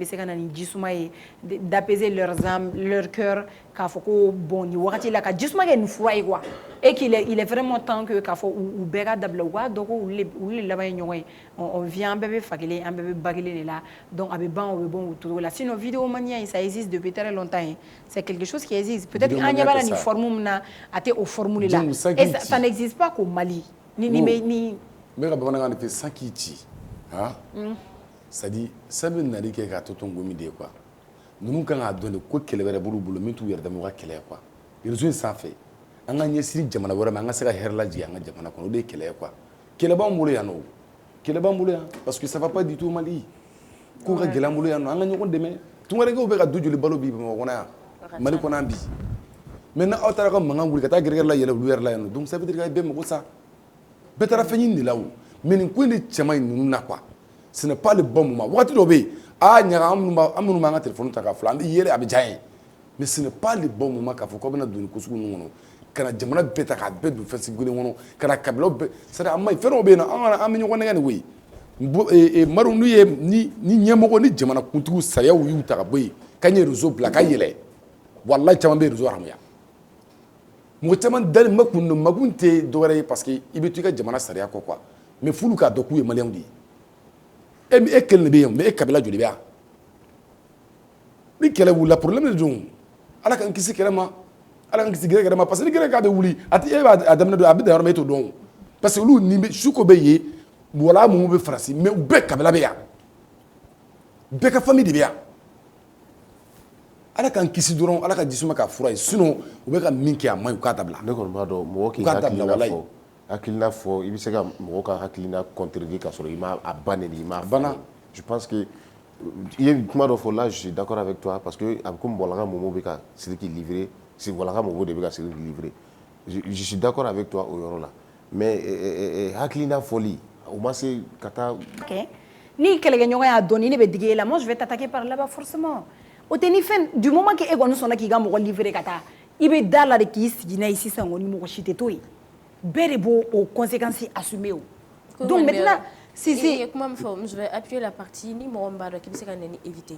d'apaiser leurs âmes, leur cœur, Kafoko, bon, il a une foi, et qu'il est vraiment temps que Kafo ou Bega Dabloua, donc on vient un bébé fagilé, un bébé baguilé là, donc avec ban ou bon autour là. Sinon, vidéo mania, ça existe depuis très longtemps. C'est quelque chose qui existe. Peut-être qu'il y a une formule là, au formule là. Et ça n'existe pas qu'au Mali. Mais la bonne année fait 5 qui c'est-à-dire sabe nari ke ka to ton gomi de quoi nous kan a donné ko kele wɛrɛ buru bolo min t'u yɛrɛ dama ka kɛlɛ quoi réseau in sanfɛ an ka ɲɛsiri jamana wɛrɛ ma an ka se ka hɛrɛ lajigin an ka jamana kɔnɔ o de ye kɛlɛ quoi kɛlɛ b'an bolo yan nɔ kɛlɛ b'an bolo yan parce que ça va pas du tout Mali ko ka gɛlɛn an bolo yan nɔ an ka ɲɔgɔn dɛmɛ tungarekew bɛ ka du joli balo bi Bamakɔ kɔnɔ yan Mali kɔnɔ yan bi maintenant aw taara ka mankan wuli ka taa gɛrɛgɛrɛ la yɛlɛ olu yɛrɛ la yan nɔ donc ça veut dire que bɛɛ mago sa bɛɛ taara fɛn ɲini de la o mais nin ko in de cɛman in ninnu na quoi ce n'est pas le bon moment waati dɔ bɛ yen ɲaga an minnu b'an ka téléphone ta ka filɛ an bɛ yɛlɛ a bɛ diya ye mais ce n'est pas le bon moment k'a fɔ k'aw bɛna don nin ko sugu ninnu kɔnɔ ka na jamana bɛɛ ta k'a bɛɛ don fɛn sigi kelen kɔnɔ ka na kabilaw bɛɛ c'est à dire a maɲi fɛn dɔw bɛ yen nɔ an bɛ ɲɔgɔn nɛgɛ nin koyi Maru n'u ye ni ɲɛmɔgɔ ni jamana kuntigiw sariyaw y'u ta ka bɔ yen ka ɲɛ réseau bila ka yɛlɛ walahi caman bɛ réseau haramuya mɔgɔ caman dalen ma kun makun tɛ dɔwɛrɛ ye parce que i bɛ to i ka jamana sariya kɔ quoi mais f'ulu k'a dɔn k'u ye maliyɛnw de ye e kelen de bɛ yen mais e kabila joli bɛ yan ni kɛlɛ wulila problème de don ala k'an kisi kɛlɛ ma ala k'an kisi gɛrɛ ma parce que ni gɛrɛ k'a bɛ wuli a tɛ e b'a daminɛ don a bɛ dan yɔrɔ min e t'o dɔn parce que olu ni bɛ suko bɛ yen wala mun bɛ farasi mais u bɛɛ kabila bɛ yan bɛɛ ka famille de bɛ yan ala k'an kisi dɔrɔn ala ka jisuma ka fura ye sinon u bɛ ka min kɛ a maɲi u k'a dabila ne kɔni b'a dɔn mɔgɔ k'i hakilina fɔ i bɛ se ka mɔgɔ ka hakilina contredire k'a sɔrɔ i m'a ban i m'a ban je pense que i ye kuma dɔ fɔ là je suis d'accord avec toi parce que a bɛ komi Bɔlaka Momo bɛ ka Sidiki livrer Bɔlaka Momo de bɛ ka Sidiki livrer je suis d'accord avec toi o yɔrɔ la mais hakilina fɔli o ma se ka taa ni kɛlɛkɛɲɔgɔn y'a dɔn ni ne bɛ digi e la moi je vais t'attaquer par là-bas forcément o tɛ ni fɛn du moment que e kɔni sɔnna k'i ka mɔgɔ livrer ka taa i bɛ da la de k'i sigi n'a ye sisan kɔni mɔgɔ si tɛ to yen bɛɛ de b'o conséquences assumer o donc maintenant si comment me faire je vais appuyer la partie ni mɔgɔ min b'a dɔn k'i bɛ se ka nɛni éviter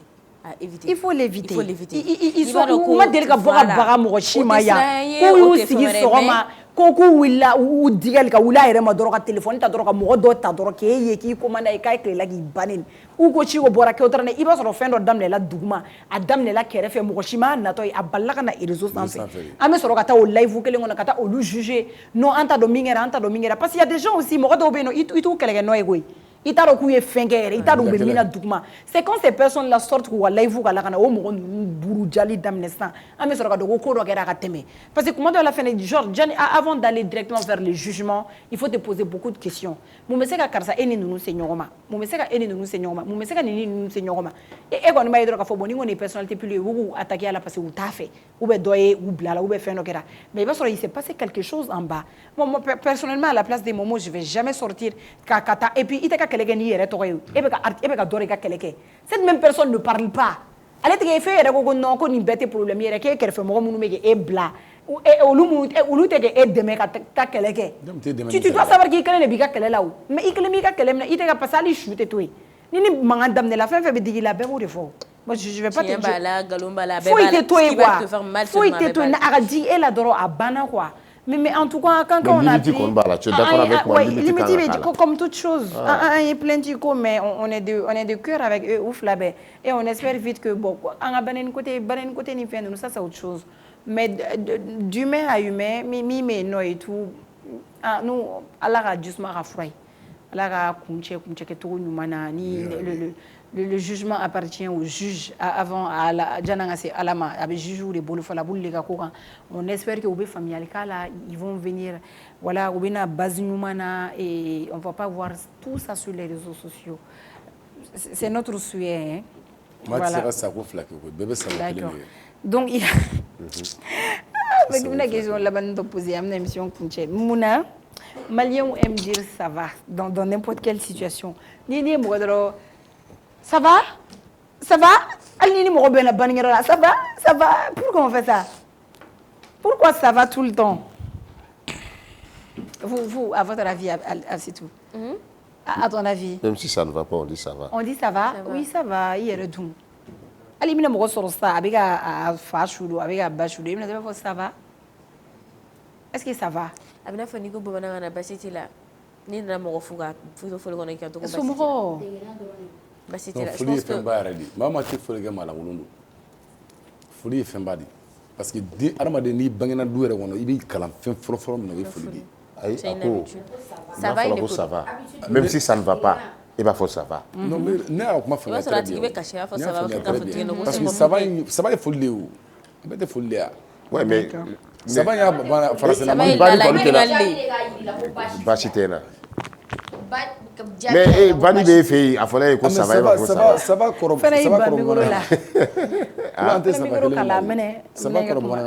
il faut l'éviter ils sont u ma deli ka bɔ ka baga mɔgɔ si ma yan k'u y'u sigi sɔgɔma ko k'u wulila u digali ka wuli a yɛrɛ ma dɔrɔn ka téléphone ta dɔrɔn ka mɔgɔ dɔ ta dɔrɔn k'e ye k'i commande a ye k'a tilela k'i bannen u ko ci ko bɔra kɛ o dɔrɔn i b'a sɔrɔ fɛn dɔ daminɛla duguma a daminɛla kɛrɛfɛ mɔgɔ si ma natɔ ye a balila ka na réseau sanfɛ an bɛ sɔrɔ ka taa o live kelen kɔnɔ ka taa olu juger non an t'a dɔn min kɛra an t'a dɔn min kɛra parce qu'il y a des gens aussi mɔgɔ dɔw bɛ yen nɔ i t'u kɛlɛkɛnɔ ye koyi i t'a dɔn k'u ye fɛn kɛ yɛrɛ i t'a dɔn u bɛ min na duguma c'est quand ces personnes là sortent k'u ka live ka lakana o mɔgɔ ninnu burujali daminɛ sisan an bɛ sɔrɔ ka dɔn ko dɔ kɛra a ka tɛmɛ parce que kuma dɔw la fɛnɛ genre avant d'aller directement vers le jugement il faut te poser beaucoup de questions mun bɛ se ka karisa e ni ninnu se ɲɔgɔn ma mun bɛ se ka e ni ninnu se ɲɔgɔn ma mun bɛ se ka nin ni ninnu se ɲɔgɔn ma e kɔni b'a ye dɔrɔn k'a fɔ bon ni kɔni ye personnalité publique u k'u attaquer a la parce que u t'a fɛ ou bien dɔ ye u bila a la ou bien fɛn dɔ kɛra mais i b'a sɔrɔ il s'est passé quelque chose en bas moi personnellement à la place des momos je vais jamais sortir ka taa et puis i tɛ ka kɛlɛ kɛ n'i yɛrɛ tɔgɔ ye e bɛ ka dɔ de ka kɛlɛ kɛ cette même personne ne parle pas ale tɛ kɛ fɛn yɛrɛ ko non ko nin bɛɛ tɛ problème yɛrɛ k'e kɛrɛfɛ mɔgɔ minnu bɛ k'e bila olu tɛ k'e dɛmɛ ka taa kɛlɛ kɛ tu dois savoir k'i kelen de b'i ka kɛlɛ la o mais i kelen b'i ka kɛlɛ minɛ i tɛ ka parce que hali su tɛ to yen ni mankan daminɛla fɛn fɛn bɛ digi la bɛɛ b'o de fɔ moi je vais pas te dire foyi tɛ to yen quoi foyi tɛ to yen a ka di e la dɔrɔn a banna quoi mais en tout cas quand on a pris limite comme toute chose un est plein de co mais on est de cœur avec eux ouf là bas et on espère vite que bon en banen côté ni fait nous ça c'est autre chose mais d'humain à humain mais non et tout nous ala ka justement rafray ala ka kunche ke to nyumana ni le jugement appartient au juge avant à la jananga c'est alama avec juge ou les bolo fala boule ka ko on espère que oube familial kala ils vont venir voilà obena bazinyumana et on va pas voir tout ça sur les réseaux sociaux c'est notre souhait hein voilà ça ko flake ko bébé ça donc il avec une question là bas nous poser une émission kunche muna malien aime dire ça va dans n'importe quelle situation ni modro ça va Alini mo robena baningera ça va pourquoi on fait ça pourquoi ça va tout le temps vous à votre avis c'est tout à ton avis même si ça ne va pas on dit ça va oui ça va il est retour ali mina mo soro ça avec a fashudo avec a bashudo il me dit ça va est-ce que ça va abina fani ko bomana na basiti la ni na mo fuga fuzo folo kono ki to ko basiti foli ye fɛn ba yɛrɛ de maa tɛ foli kɛ maa lankolon don foli ye fɛn ba de parce que adamaden n'i bangena du yɛrɛ kɔnɔ i b'i kalan fɛn fɔlɔ min na o ye foli de ayi a ko n'a fɔra ko ça va même si ça ne va pas Il va faire ça va. Non, mais n'a pas fait ça. Il va cacher la ça va. Parce que ça va il faut le où. On va faut le là. Ouais, mais ça va il y a français ça va il là. Mais Vani be fait a fallait que ça va ça va corrompre ça va corrompre ça va corrompre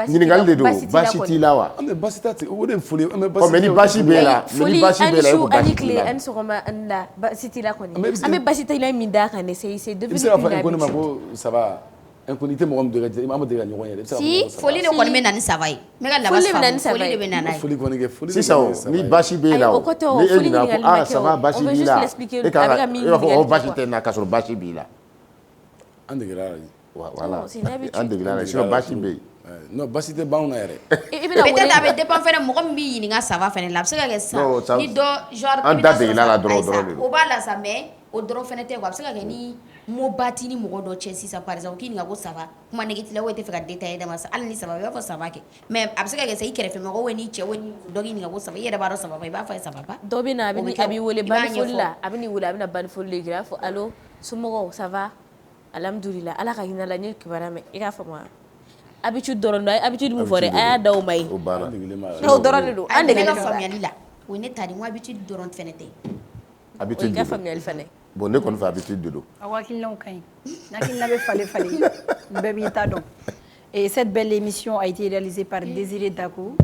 ɲininkali de don baasi t'i la wa mais baasi t'a o de foli mais ni baasi b'e la ni baasi b'e la e ko baasi t'i la ani sɔgɔma ani la baasi t'i la kɔni an bɛ baasi t'i la min d'a kan dɛ c'est devenu une habitude ko ça va incognité mɔgɔ min de ka ɲɔgɔn ye si foli de kɔni bɛ na ni saba ye n bɛ ka laban foli de bɛ na n'a ye foli kɔni kɛ foli sisan ni baasi b'e la o ni e ɲininka ko ah ça va baasi b'i la e ka e b'a fɔ ko baasi tɛ n na k'a sɔrɔ baasi b'i la an degera la voilà an degera la sinon baasi bɛ yen non baasi tɛ b'anw na yɛrɛ peut-être a bɛ dépend fɛnɛ mɔgɔ min b'i ɲininka saba fɛnɛ la a bɛ se ka kɛ sisan ni dɔ genre an da degela la dɔrɔn de o b'a la sa mais o dɔrɔn fɛnɛ tɛ quoi a bɛ se ka kɛ ni mot ba t'i ni mɔgɔ dɔ cɛ sisan par exemple k'i ɲininka ko saba kuma nege t'i la o tɛ fɛ ka détailler dama sa hali ni saba i b'a fɔ saba kɛ mais a bɛ se ka kɛ sa i kɛrɛfɛ mɔgɔ ou n'i cɛ ou ni dɔ k'i ɲininka ko saba i yɛrɛ b'a dɔn saba i b'a fɔ a ye saba ba dɔ bɛ na a b'i wele banifoli la a bɛ n'i wele a bɛ na banifoli de kɛ a b'a fɔ allo somɔgɔw ça va alhamdulillah ala ka hinɛ la n ye kibaruya mɛn i k'a faamu wa habitude dɔrɔn don habitude min fɔ dɛ a y'a da o ma ye o dɔrɔn de don an dege ka faamuyali la o ye ne ta di n ko habitude dɔrɔn fɛnɛ tɛ habitude o ye ka faamuyali fɛnɛ bon ne kɔni fɛ habitude de don aw hakilinaw ka ɲi n'hakilina bɛ falen bɛɛ b'i ta dɔn et cette belle émission a été réalisée par Désiré Dakou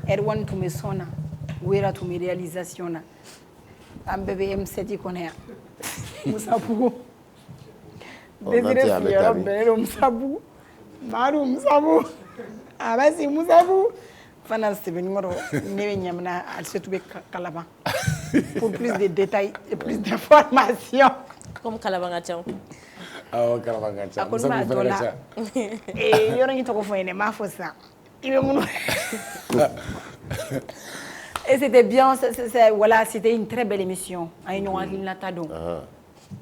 Erwan tun bɛ son na Wera tun bɛ réalisation na an bɛɛ bɛ M7 kɔnɔ yan Musa Bugu Désiré sigiyɔrɔ bɛnnen don Musa Bugu Madu Musabu abasi Musabu fana sɛbɛnkɔrɔ ne bɛ ɲamina Alisetu bɛ Kalaban pour plus de détails et plus d'informations comme Kalaban ka ca awɔ Kalaban ka ca a ko ne b'a dɔ la yɔrɔ in tɔgɔ fɔ n ye dɛ n b'a fɔ sisan i bɛ minnu et c'était bien voilà c'était une très belle émission an ye ɲɔgɔn hakilinata dɔn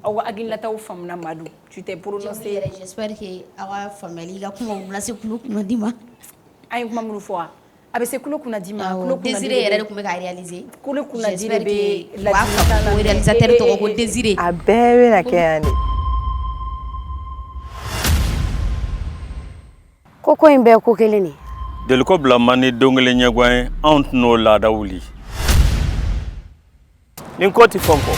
aw hakilinataw faamuna Madu tu t'es prononcé j'espère que aw ka faamuyali ka kuma bɛ se kulo kunna di ma an ye kuma minnu fɔ wa a bɛ se kulo kunna di ma Désiré yɛrɛ de tun bɛ ka réaliser kulo kunna di de bɛ ladilikan na o réalisateur tɔgɔ ko Désiré a bɛɛ bɛ na kɛ yan de ko in bɛɛ ko kelen de Deliko bila man ni don kelen ɲɛguwan ye anw tɛn'o laada wuli ni ko tɛ fɛn kɔ